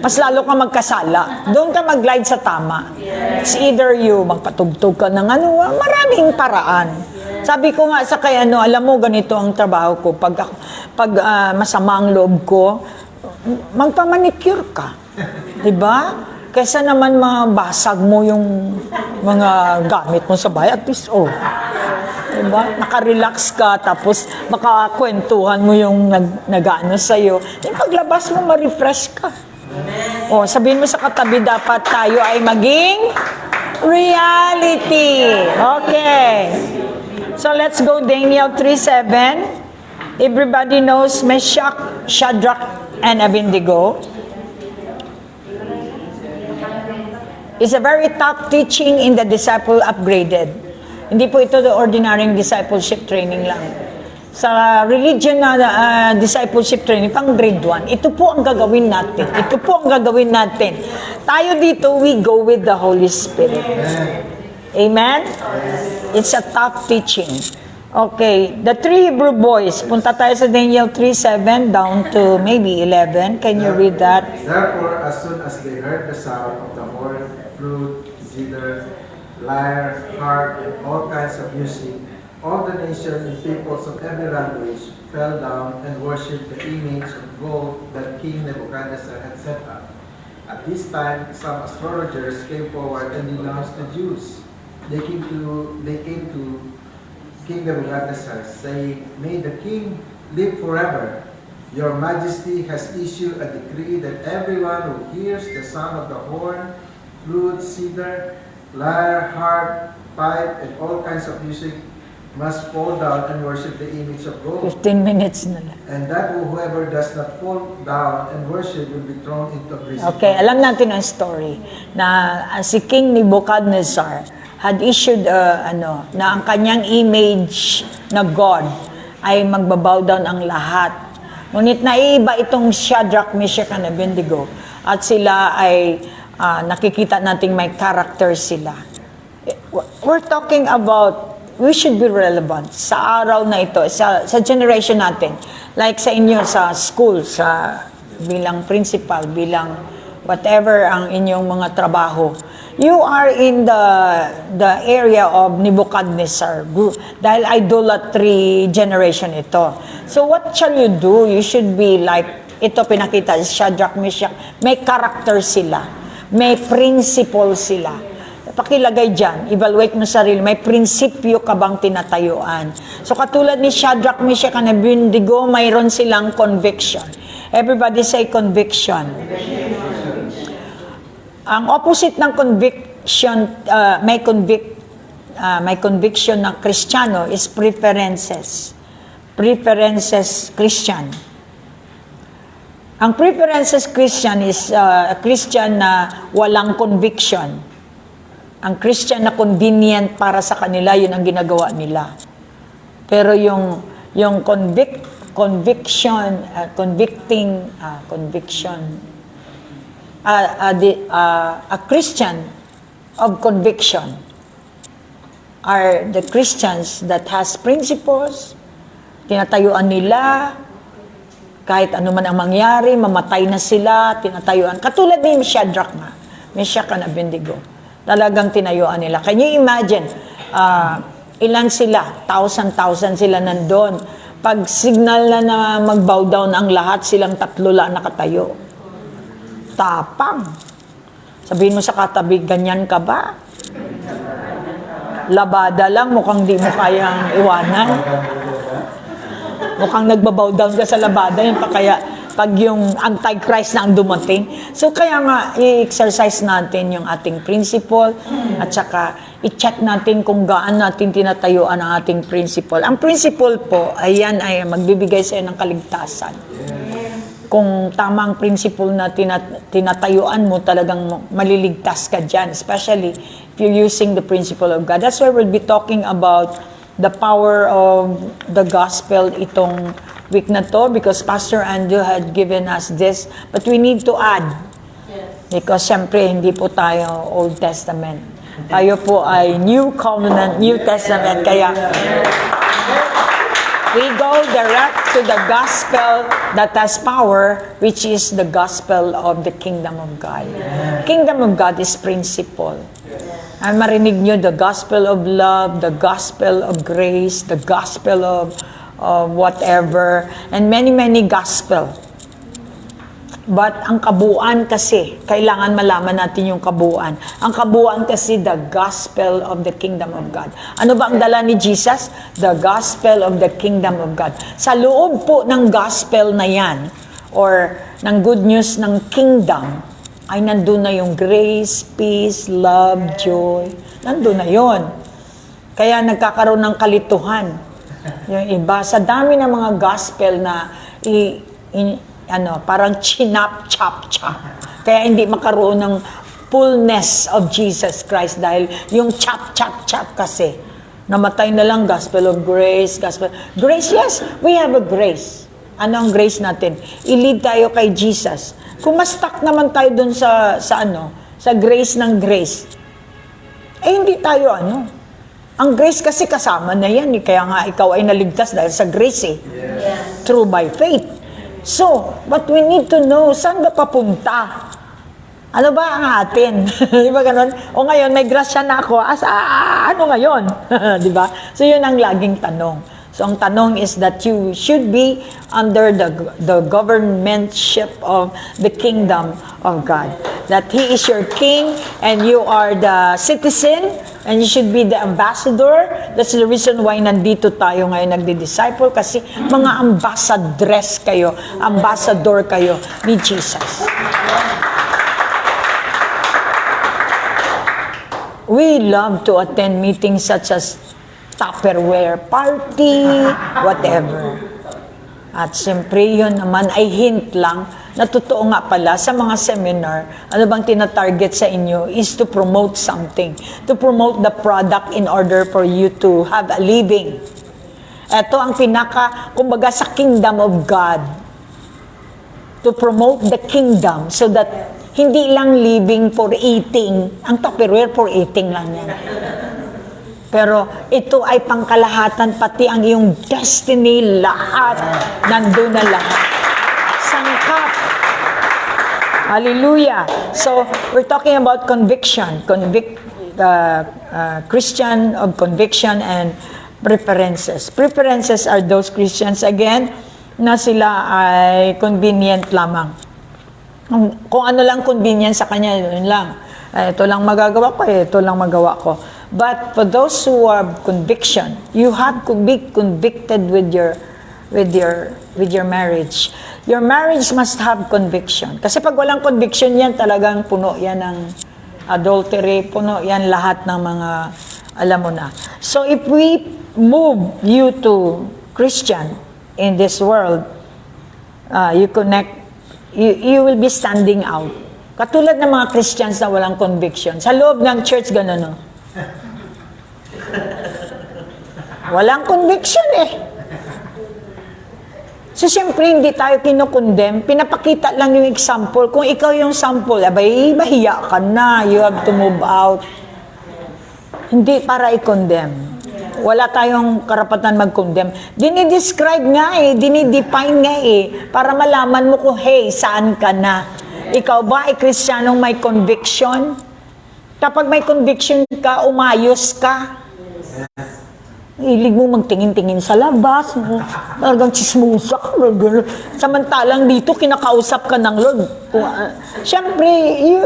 mas lalo ka magkasala. Doon ka mag-glide sa tama. It's either you, magpatugtog ka ng maraming paraan. Sabi ko nga sa kay ano, alam mo, ganito ang trabaho ko. Pag masama ang loob ko, magpamanicure ka. Diba? Kaysa naman mabasag mo yung mga gamit mo sa bahay. At least, diba? Naka-relax ka, tapos makakwentuhan mo yung nag-ano sa'yo. Yung paglabas mo, ma-refresh ka. Sabihin mo sa katabi, dapat tayo ay maging reality. Okay. So let's go Daniel 3:7. Everybody knows Meshach, Shadrach, and Abednego. It's a very tough teaching in the Disciple Upgraded. Hindi po ito the ordinary discipleship training lang. Sa religion na discipleship training, pang grade 1, ito po ang gagawin natin. Ito po ang gagawin natin. Tayo dito, we go with the Holy Spirit. Amen? It's a tough teaching. Okay, the 3 Hebrew boys, punta tayo sa Daniel 3:7 down to maybe 11. Can you read that? Therefore, as soon as they heard the sound of the horn, flute, zither, lyre, harp, and all kinds of music, all the nations and peoples of every language fell down and worshipped the image of gold that King Nebuchadnezzar had set up. At this time, some astrologers came forward and denounced the Jews. They came to King Nebuchadnezzar, saying, "May the king live forever. Your Majesty has issued a decree that everyone who hears the sound of the horn, flute, cedar, lyre, harp, pipe, and all kinds of music must fall down and worship the image of gold. 15 minutes na lang. And that whoever does not fall down and worship will be thrown into prison." Okay, alam natin ang story na si King Nebuchadnezzar had issued na ang kanyang image na God ay magbabow down ang lahat. Ngunit naiiba itong Shadrach, Meshach, and Abednego at sila ay nakikita nating may character sila. We're talking about we should be relevant sa araw na ito, sa generation natin. Like sa inyo, sa school, bilang principal, bilang whatever ang inyong mga trabaho. You are in the area of Nebuchadnezzar dahil idolatry generation ito. So what shall you do? You should be like, ito pinakita, Shadrach, Meshach, may character sila. May principle sila. Pakilagay dyan, evaluate mo sarili, may prinsipyo ka bang tinatayuan? So katulad ni Shadrach, Meshach, and Abednego, mayroon silang conviction. Everybody say conviction. Ang opposite ng conviction, may conviction ng Kristiyano is preferences. Preferences Christian. Ang preferences Christian is a Christian na walang conviction. Ang Christian na convenient para sa kanila, yun ang ginagawa nila. Pero yung conviction, a Christian of conviction are the Christians that has principles, tinatayuan nila, kahit ano man ang mangyari, mamatay na sila, tinatayuan. Katulad ni Shadrach nga, Meshach and Abednego. Talagang tinayuan nila. Can you imagine, ilan sila? 1,000 sila nandun. Pag signal na mag-bow down ang lahat, silang 3 lang nakatayo. Tapang. Sabihin mo sa katabi, ganyan ka ba? Labada lang, mukhang di mo kayang iwanan. Mukhang nagbabow down ka sa labada, yun pa kaya pag yung Antichrist na ang dumating. So kaya nga, i-exercise natin yung ating principle at saka i-check natin kung gaan natin tinatayuan ang ating principle. Ang principle po, ayan ay magbibigay sa iyo ng kaligtasan. Kung tamang principle na tinatayuan mo, talagang maliligtas ka dyan. Especially if you're using the principle of God. That's why we'll be talking about the power of the gospel itong week na to, because Pastor Andrew had given us this. But we need to add. Because syempre, hindi po tayo Old Testament. Tayo po ay New Covenant, New Testament. Kaya we go direct to the gospel that has power, which is the gospel of the kingdom of God. Kingdom of God is principle. Ay marinig nyo the gospel of love, the gospel of grace, the gospel of whatever, and many, many gospel. But ang kabuuan kasi, kailangan malaman natin yung kabuuan. Ang kabuuan kasi, the gospel of the kingdom of God. Ano ba ang dala ni Jesus? The gospel of the kingdom of God. Sa loob po ng gospel na yan, or ng good news ng kingdom, ay nandun na yung grace, peace, love, joy. Nandun na yon. Kaya nagkakaroon ng kalituhan. Yung iba, sa dami ng mga gospel na parang chinap, chop, chop. Kaya hindi makaroon ng fullness of Jesus Christ dahil yung chop, chop, chop kasi. Namatay na lang gospel of grace, gospel. Grace, yes, we have a grace. Ano ang grace natin? I-lead tayo kay Jesus. Kung ma-stuck naman tayo dun sa grace ng grace, hindi tayo Ang grace kasi kasama na yan. Kaya nga ikaw ay naligtas dahil sa grace Yes. Through by faith. So, but we need to know, saan ba papunta? Ano ba ang atin? Di ba ganun? O ngayon, may grasya na ako. Ano ngayon? Di ba? So, yun ang laging tanong. So, ang tanong is that you should be under the governmentship of the kingdom of God. That He is your king and you are the citizen and you should be the ambassador. That's the reason why nandito tayo ngayon nagdi-disciple kasi mga ambassadress kayo, ambassador kayo ni Jesus. We love to attend meetings such as Tupperware party, whatever. At siyempre, yun naman ay hint lang na totoo nga pala sa mga seminar, ano bang tina-target sa inyo is to promote something. To promote the product in order for you to have a living. Ito ang kumbaga sa kingdom of God. To promote the kingdom so that hindi lang living for eating. Ang Tupperware for eating lang yan. Pero ito ay pangkalahatan, pati ang iyong destiny, lahat, nandun na lahat. Sangkap. Hallelujah. So, we're talking about conviction. Christian of conviction and preferences. Preferences are those Christians, again, na sila ay convenient lamang. Kung ano lang convenient sa kanya, yun lang. Ito lang magagawa ko, ito lang magawa ko. But for those who have conviction, you have to be convicted with your marriage. Your marriage must have conviction. Kasi pag walang conviction yan, talagang puno yan ng adultery, puno yan lahat ng mga, alam mo na. So if we move you to Christian in this world, you will be standing out. Katulad ng mga Christians na walang conviction. Sa loob ng church, gano'n, no? Walang conviction So, siyempre, hindi tayo kinukondem. Pinapakita lang yung example. Kung ikaw yung sample, abay, mahiya ka na. You have to move out. Hindi para i-condemn. Wala tayong karapatan mag-condemn. Dinidescribe nga dinidefine nga para malaman mo kung, hey, saan ka na? Ikaw ba ay Kristiyanong may conviction? Kapag may conviction ka, umayos ka. Hilig mo magtingin-tingin sa labas. Talagang chismosa ka. Samantalang dito, kinakausap ka ng Lord. Siyempre,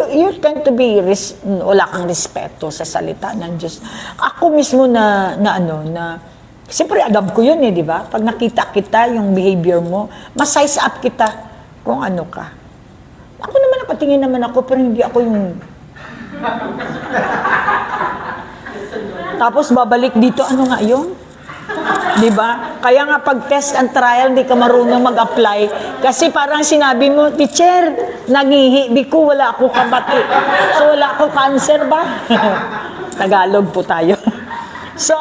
you tend to be, wala kang respeto sa salita ng Diyos. Ako mismo siyempre alam ko yun di ba? Pag nakita kita, yung behavior mo, mas-size up kita kung ano ka. Ako naman, napatingin naman ako, pero hindi ako yung... Tapos babalik dito, ano nga yun? Di ba? Kaya nga pag test and trial, hindi ka marunong mag-apply. Kasi parang sinabi mo, teacher, nangihibi ko, wala ako kabati. So wala ako cancer ba? Tagalog po tayo. So,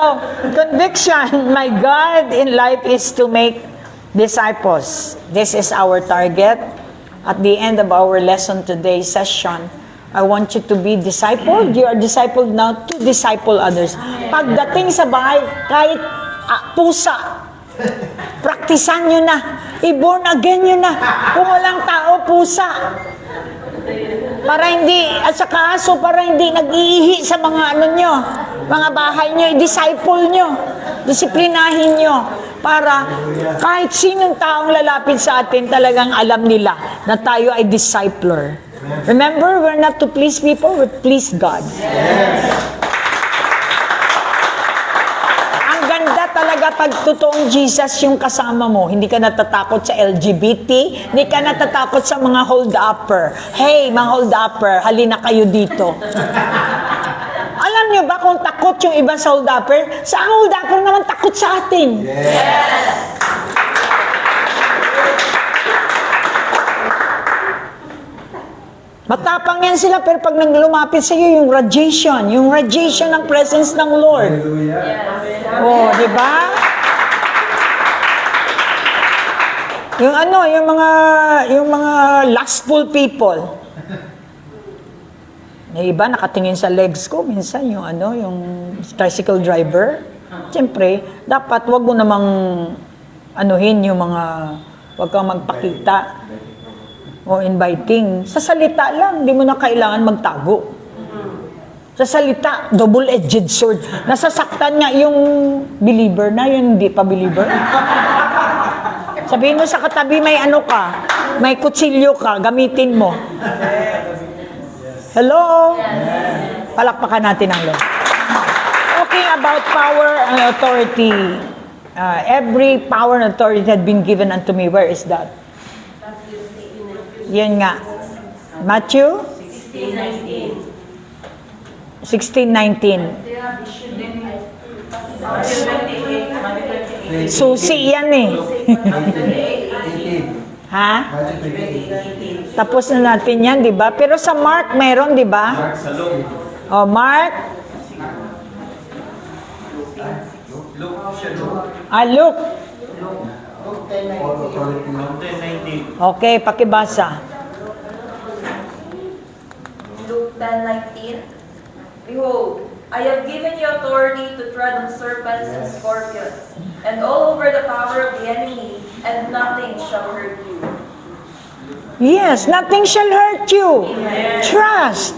conviction, my God in life is to make disciples. This is our target. At the end of our lesson today session, I want you to be discipled. You are discipled now to disciple others. Pagdating sa bahay, kahit pusa, praktisan nyo na. I-born again nyo na. Kung walang tao, pusa. Para hindi, at saka para hindi nag-iihi sa mga ano nyo, mga bahay nyo, i-disciple nyo, disiplinahin nyo, para kahit sinong taong lalapit sa atin, talagang alam nila na tayo ay discipler. Remember, we're not to please people, we please God. Ang ganda talaga pag totoong Jesus yung kasama mo. Hindi ka natatakot sa LGBT, hindi ka natatakot sa mga hold-upper. Hey, mga hold-upper, halina kayo dito. Alam niyo ba kung takot yung iba sa hold-upper? Sa hold-upper naman takot sa atin. Matapang yan sila, pero pag nang lumapit sa iyo, yung radiation ng presence ng Lord. Oh, di ba? Yung mga lustful people. May iba nakatingin sa legs ko, minsan yung tricycle driver. Siyempre, dapat wag mo namang anuhin yung wag kang magpakita o inviting. Sa salita lang, hindi mo na kailangan magtago. Sa salita, double-edged sword. Nasasaktan nga yung believer na, yung hindi pa believer. Sabihin mo sa katabi, may kutsilyo ka, gamitin mo. Hello? Palakpakan natin ang Lord. Talking about power and authority. Every power and authority had been given unto me. Where is that? Yan nga. Matthew? 16:19. Susi yan eh. Ha? Tapos na natin yan, di ba? Pero sa Mark meron, di ba? Oh, Mark? Luke. Okay, pakibasa. Luke 10:19. Behold, I have given you authority to tread on serpents and scorpions, and all over the power of the enemy, and nothing shall hurt you. Yes, nothing shall hurt you. Trust.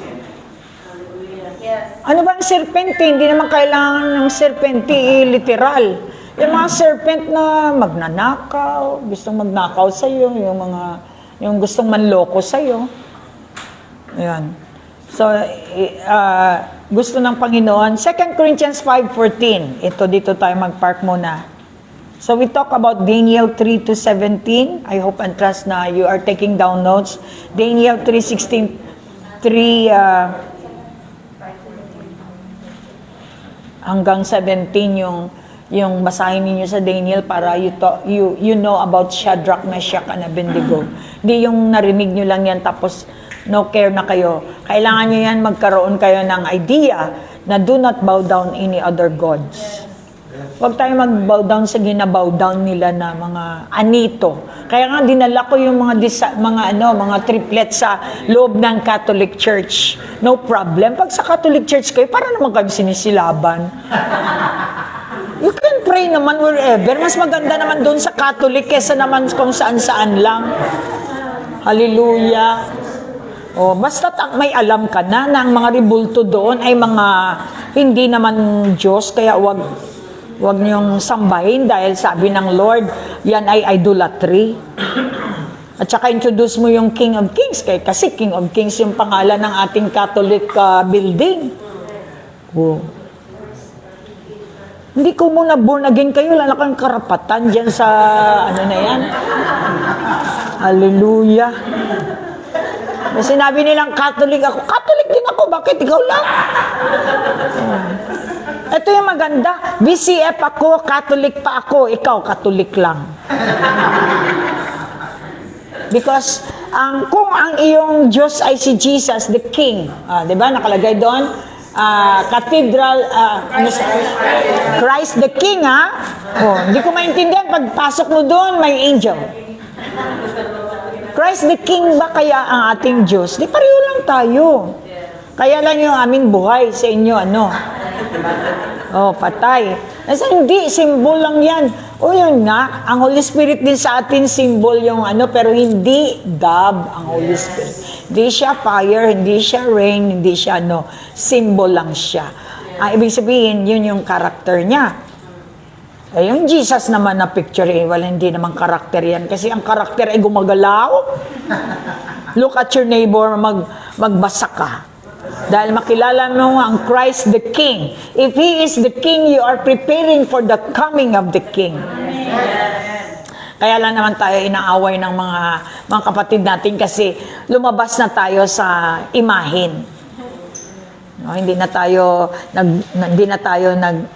Yes. Ano ba ang serpente? Hindi naman kailangan ng serpente literal. Yung mga serpent na magnanakaw, gustong magnakaw sa'yo, yung gustong manloko sa'yo. Ayan. So, gusto ng Panginoon. 2 Corinthians 5:14. Dito tayo mag-park muna. So, we talk about Daniel 3:17. I hope and trust na you are taking down notes. Daniel 3:16, 3 hanggang 17 yung basahin niyo sa Daniel para you know about Shadrach, Meshach, and Abednego. Hindi yung narinig niyo lang yan tapos no care na kayo. Kailangan niyo yan magkaroon kayo ng idea na do not bow down any other gods. Huwag tayo mag-bow down sa ginabow down nila na mga anito. Kaya nga dinala ko yung mga triplets sa loob ng Catholic Church. No problem. Pag sa Catholic Church kayo, para naman kayo sinisilaban. You can pray naman wherever. Mas maganda naman doon sa Catholic kesa naman kung saan-saan lang. Hallelujah. O, basta may alam ka na ang mga ribulto doon ay mga hindi naman Diyos, kaya wag niyong sambahin dahil sabi ng Lord, yan ay idolatry. At saka introduce mo yung King of Kings, kasi King of Kings yung pangalan ng ating Catholic building. Oh. Hindi ko muna born again kayo, wala kang karapatan dyan sa na yan. Hallelujah. May sinabi nilang Catholic ako. Catholic din ako, bakit ikaw lang? Ito yung maganda. BCF ako, Catholic pa ako, ikaw Catholic lang. Because kung ang iyong Diyos ay si Jesus, the King, di ba, nakalagay doon, Cathedral, Christ the King, hindi ko maintindihan, pagpasok mo doon, may angel. Christ the King ba kaya ang ating Diyos? Di pareho lang tayo. Kaya lang yung aming buhay sa inyo, patay. Kasi hindi, symbol lang yan. O yun nga, ang Holy Spirit din sa atin, symbol yung pero hindi God ang Holy Spirit. Hindi siya fire, hindi siya rain, hindi siya symbol lang siya. Ibig sabihin, yun yung character niya. Yung Jesus naman na picture, hindi naman karakter yan. Kasi ang karakter ay gumagalaw. Look at your neighbor, magbasa ka. Dahil makilala mo ang Christ the King. If He is the King, you are preparing for the coming of the King. Kaya lang naman tayo inaaway ng mga kapatid natin kasi lumabas na tayo sa imahin. No, hindi na tayo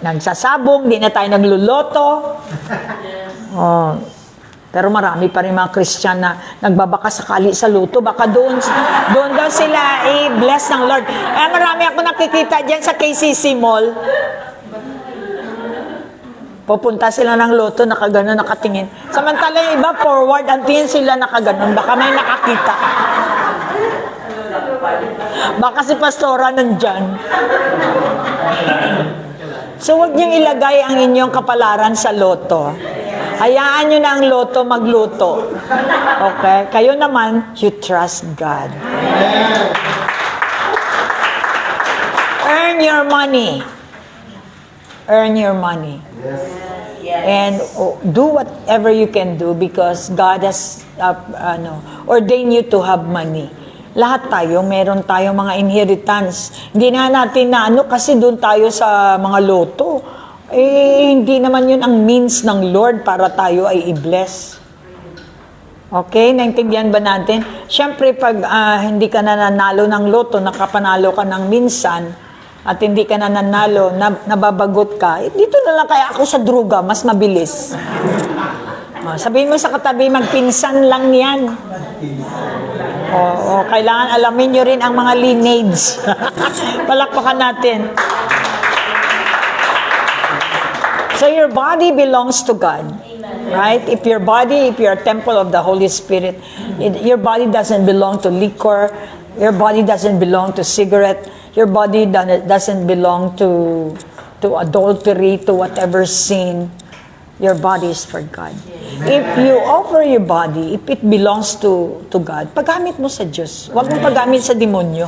nagsasabong, hindi na tayo nagluluto. Oh, pero marami pa rin mga Christian na nagbabaka sakali sa luto. Baka doon daw sila bless ng Lord. Marami ako nakikita diyan sa KCC Mall. Pupunta sila ng luto, nakaganon, nakatingin. Samantala yung iba, forward, ang tingin sila nakaganon. Baka may nakakita. Baka si pastora nandyan. So, huwag niyong ilagay ang inyong kapalaran sa loto. Hayaan niyo na ang loto magluto. Okay? Kayo naman, you trust God. Earn your money. Earn your money. And do whatever you can do because God has ordained you to have money. Lahat tayo, meron tayong mga inheritance. Hindi na natin kasi doon tayo sa mga loto. Hindi naman yun ang means ng Lord para tayo ay i-bless. Okay? Naintindihan ba natin? Siyempre, pag hindi ka na nanalo ng loto, nakapanalo ka ng minsan, at hindi ka na nanalo, nababagot ka, dito na lang kaya ako sa druga, mas mabilis. Sabihin mo sa katabi, magpinsan lang yan. Kailangan alamin nyo rin ang mga lineage. Palakpakan natin. So your body belongs to God. Right? If you're a temple of the Holy Spirit, your body doesn't belong to liquor, your body doesn't belong to cigarette, your body doesn't belong to adultery, to whatever sin. Your body is for God. If you offer your body, if it belongs to God, paggamit mo sa Diyos. Huwag mo paggamit sa demonyo.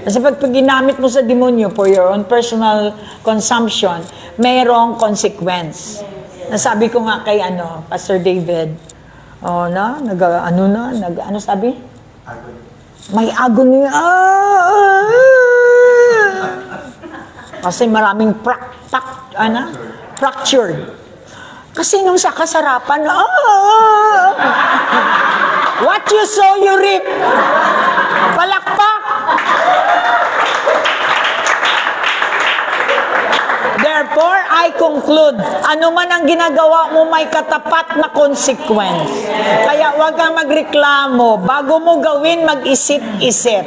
Kasi pag ginamit mo sa demonyo for your own personal consumption, mayroong consequence. Nasabi ko nga kay Pastor David, ano sabi? May agony. Kasi maraming fractured. Kasi nung sa kasarapan, what you sow, you reap. Palakpak. Therefore, I conclude, ano man ang ginagawa mo, may katapat na consequence. Kaya huwag kang magreklamo. Bago mo gawin, mag-isip-isip.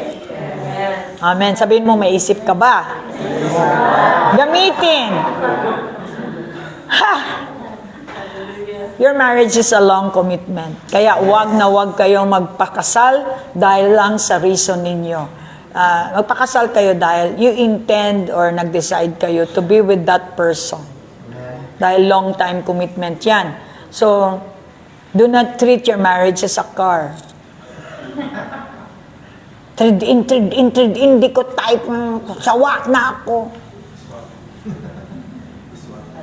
Amen. Sabihin mo, may isip ka ba? Gamitin. Your marriage is a long commitment. Kaya wag kayong magpakasal dahil lang sa reason ninyo. Magpakasal kayo dahil you intend or nag-decide kayo to be with that person. Dahil long time commitment yan. So, do not treat your marriage as a car. Trade in, di ko type, sawa na ako.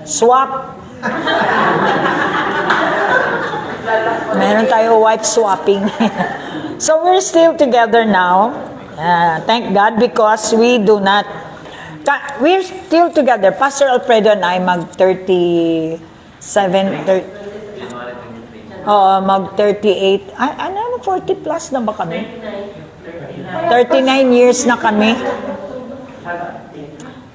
Swap. Meron tayo wife swapping. So we're still together now. Thank God because we're still together. Pastor Alfredo and I mag-37, mag-38. Ano, 40 plus na ba kami? 39 years na kami.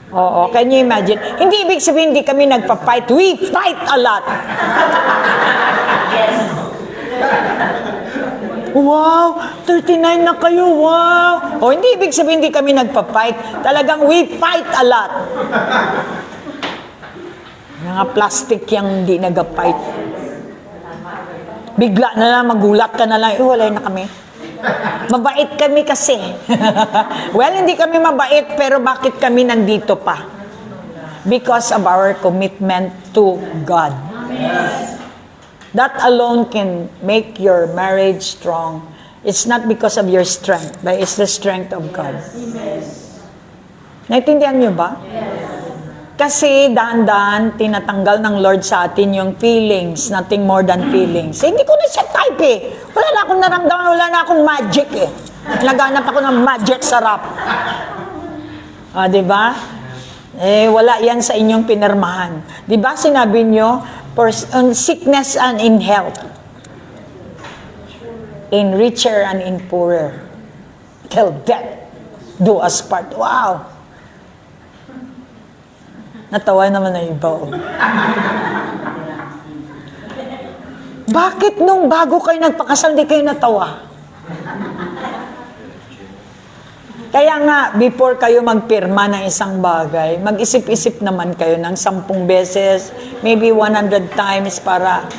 Oo, can you imagine? Hindi ibig sabihin hindi kami nagpa-fight. We fight a lot. Wow, 39 na kayo, wow. O, hindi ibig sabihin hindi kami nagpa-fight. Talagang we fight a lot. Mga plastic yung hindi nag-fight. Bigla na lang, magulat ka na lang, wala na kami. Mabait kami kasi. Well, hindi kami mabait, pero bakit kami nandito pa? Because of our commitment to God. That alone can make your marriage strong It's not because of your strength, but it's the strength of God. Naintindihan niyo ba? Kasi daan-daan, tinatanggal ng Lord sa atin yung feelings, nothing more than feelings. Hindi ko na siya type eh. Wala na akong naramdaman, wala na akong magic eh. Naghanap ako ng magic sarap. Di ba? Wala yan sa inyong pinirmahan. Di ba sinabi nyo, on sickness and in health, in richer and in poorer, till death do us part. Wow! Natawa naman na iba. Bakit nung bago kayo nagpakasal, di kayo natawa? Kaya nga, before kayo magpirma ng isang bagay, mag-isip-isip naman kayo ng 10 beses, maybe 100 times para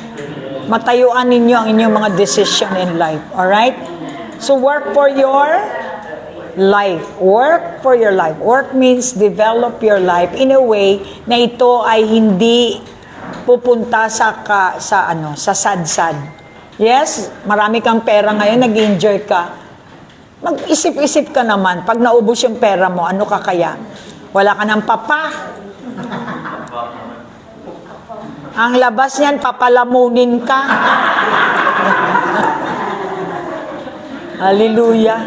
matayuan ninyo ang inyong mga decision in life. Alright? So work for your life. Work for your life. Work means develop your life in a way na ito ay hindi pupunta sa sad-sad. Yes, marami kang pera ngayon, nag-enjoy ka. Mag-isip-isip ka naman, pag naubos yung pera mo, ano ka kaya? Wala ka ng papa. Ang labas niyan, papalamunin ka. Hallelujah.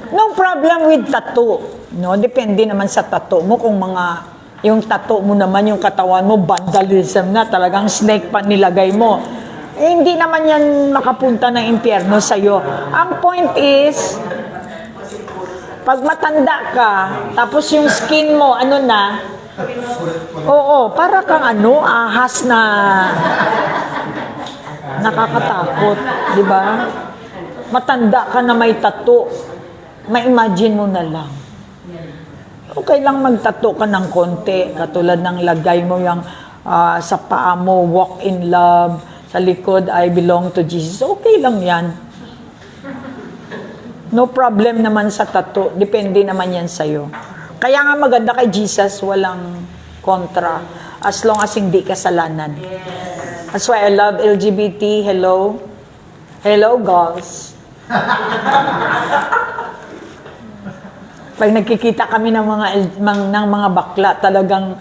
No problem with tattoo. No, depende naman sa tattoo mo kung yung tattoo mo naman, yung katawan mo, vandalism na, talagang snake pa nilagay mo. Hindi naman yan makapunta ng impyerno sa'yo. Ang point is, pag matanda ka, tapos yung skin mo, para kang ahas na nakakatakot, di ba? Matanda ka na may tattoo, ma-imagine mo na lang. Okay lang magtattoo ka ng konti, katulad ng lagay mo yung sa paa mo, walk in love, sa likod, I belong to Jesus. Okay lang yan. No problem naman sa tattoo. Depende naman yan sa'yo. Kaya nga maganda kay Jesus, walang kontra. As long as hindi kasalanan. That's why I love LGBT. Hello. Hello, girls. Pag nagkikita kami ng mga bakla, talagang,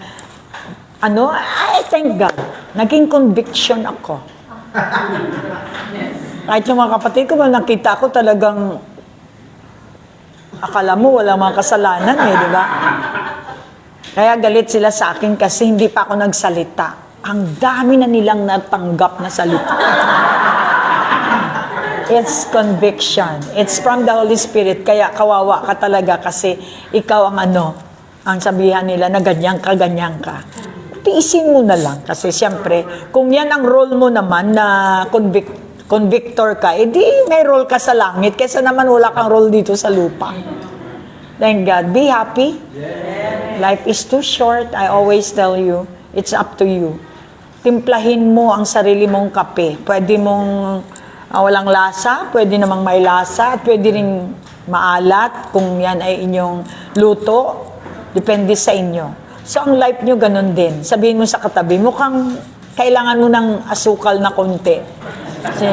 I thank God. Naging conviction ako. Kahit yung mga kapatid ko, nakita ko talagang akala mo wala mga kasalanan di ba? Kaya galit sila sa akin kasi hindi pa ako nagsalita. Ang dami na nilang natanggap na salita. It's conviction. It's from the Holy Spirit. Kaya kawawa ka talaga kasi ikaw ang sabihan nila na ganyan ka. Tiisin mo na lang. Kasi siyempre, kung yan ang role mo naman na convictor ka, edi may role ka sa langit kaysa naman wala kang role dito sa lupa. Thank God. Be happy. Life is too short. I always tell you, it's up to you. Timplahin mo ang sarili mong kape. Pwede mong walang lasa, pwede namang may lasa, at pwede rin maalat kung yan ay inyong luto. Depende sa inyo. So, ang life nyo ganun din. Sabihin mo sa katabi, mukhang kailangan mo ng asukal na konti. Kasi,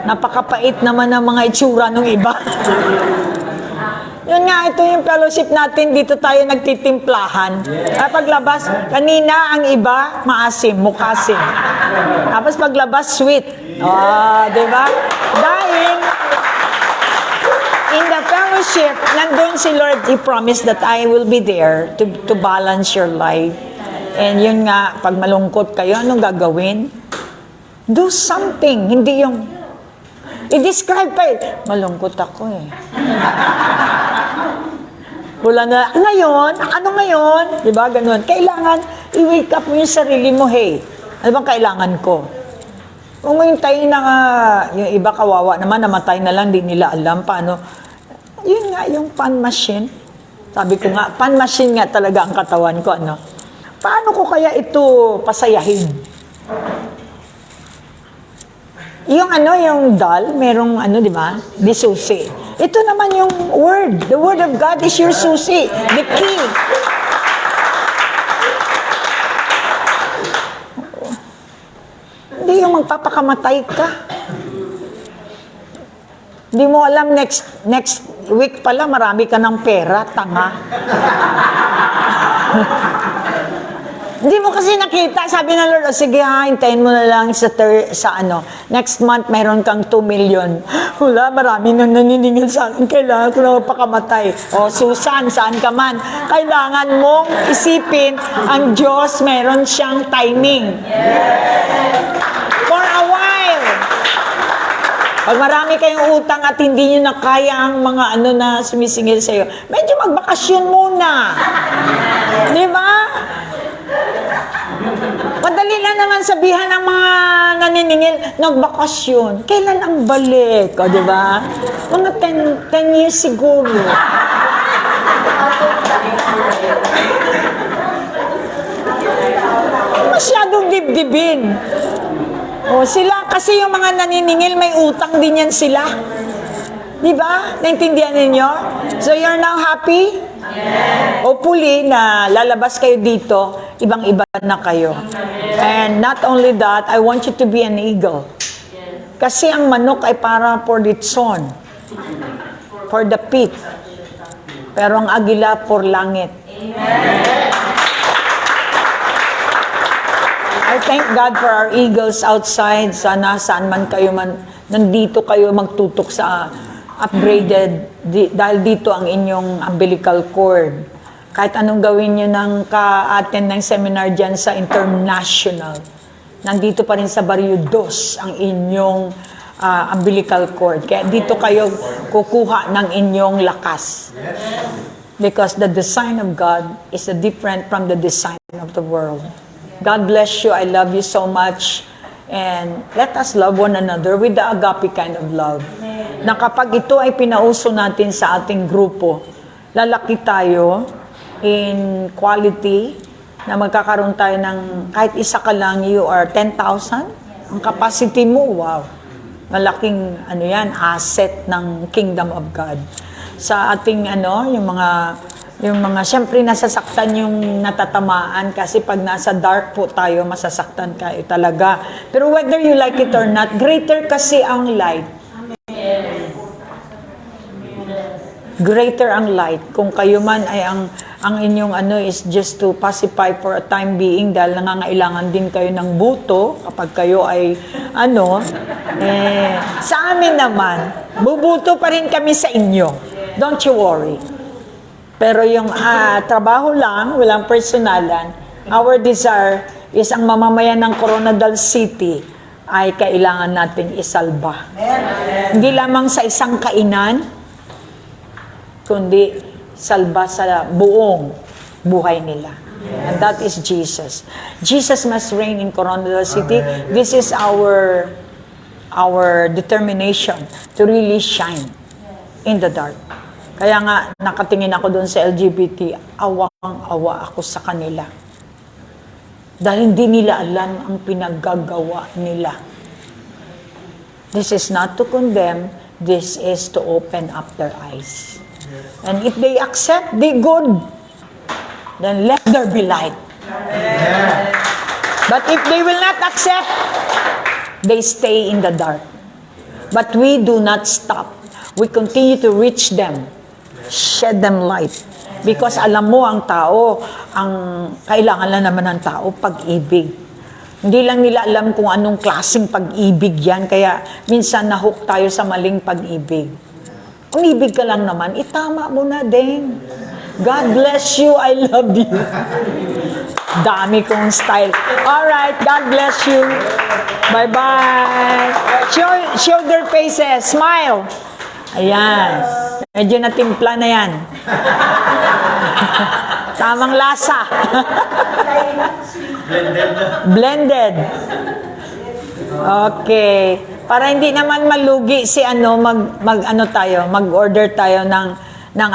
napakapait naman ng mga itsura ng iba. Yun nga, ito yung fellowship natin. Dito tayo nagtitimplahan. Paglabas, kanina ang iba, maasim, mukasim. Tapos paglabas, sweet. Diba? Dahil, in the fellowship, nandun si Lord, He promised that I will be there to balance your life. And yun nga, pag malungkot kayo, anong gagawin? Do something. Hindi yung, i-describe pa malungkot ako Wala na, ngayon, ano ngayon? Diba, ganun. Kailangan, i-wake up mo yung sarili mo, hey, ano bang kailangan ko? Kung hintayin na nga, yung iba kawawa naman, namatay na lang, di nila alam paano. Yun nga, yung pan machine. Sabi ko nga, pan machine nga talaga ang katawan ko, Paano ko kaya ito pasayahin? Yung yung doll, merong di ba? Di susi. Ito naman yung word. The word of God is your susi. The key. Hindi yung magpapakamatay ka. Hindi mo alam, next week pala, marami ka ng pera, tanga. Hindi mo kasi nakita, sabi ng Lord, sige ha, hintayin mo na lang sa next month, mayroon kang 2 million. Wala, marami nang naniningil sa akin, kailangan ko na magpakamatay. O Susan, saan ka man? Kailangan mong isipin, ang Diyos, meron siyang timing. For a while. Pag marami kayong utang at hindi nyo na kaya ang mga na sumisingil sa'yo, medyo magbakasyon muna. Di ba? Madali lang naman sabihan ng mga naniningil, nagbakasyon. Kailan ang balik? O, di ba? Mga 10 years siguro. Masyadong dibdibin. O, sila, kasi yung mga naniningil, may utang din yan sila. Di ba? Naintindihan ninyo? So, you're now happy? Yes. Hopefully, na lalabas kayo dito, ibang-iba na kayo. And not only that, I want you to be an eagle. Kasi ang manok ay para for litson, for the pit. Pero ang agila for langit. I thank God for our eagles outside. Sana saan man kayo nandito kayo magtutok sa upgraded, dahil dito ang inyong umbilical cord. Kahit anong gawin nyo ng ka-attend ng seminar dyan sa international, nandito pa rin sa Barrio 2 ang inyong umbilical cord. Kaya dito kayo kukuha ng inyong lakas. Because the design of God is different from the design of the world. God bless you. I love you so much. And let us love one another with the agape kind of love. Na kapag ito ay pinauso natin sa ating grupo, lalaki tayo in quality, na magkakaroon tayo ng, kahit isa ka lang, you are 10,000. Ang capacity mo, wow. Malaking, asset ng kingdom of God. Sa ating, yung mga, syempre nasasaktan yung natatamaan kasi pag nasa dark po tayo, masasaktan kayo talaga. Pero whether you like it or not, greater kasi ang light. Greater ang light. Kung kayo man ay ang inyong is just to pacify for a time being dahil nangangailangan din kayo ng buto kapag kayo ay sa amin naman, bubuto pa rin kami sa inyo. Don't you worry. Pero yung trabaho lang, walang personalan, our desire is ang mamamayan ng Coronadal City ay kailangan nating isalba. Hindi lamang sa isang kainan, kundi salba sa buong buhay nila. And that is Jesus. Jesus must reign in Coronadal City. This is our determination to really shine in the dark. Kaya nga, nakatingin ako doon sa LGBT, awang-awa ako sa kanila. Dahil hindi nila alam ang pinaggagawa nila. This is not to condemn, this is to open up their eyes. And if they accept, they good. Then let there be light. But if they will not accept, they stay in the dark. But we do not stop. We continue to reach them. Shed them light. Because alam mo ang tao, ang kailangan lang naman ng tao, pag-ibig. Hindi lang nila alam kung anong klaseng pag-ibig yan, kaya minsan nahook tayo sa maling pag-ibig. Umibig ka lang naman, itama mo na din. God bless you, I love you. Dami kong style. Alright, God bless you. Bye-bye. Show their faces, smile. Ayan. Medyo natimpla na yan. Tamang lasa. Blended. Okay. Para hindi naman malugi si mag-order tayo ng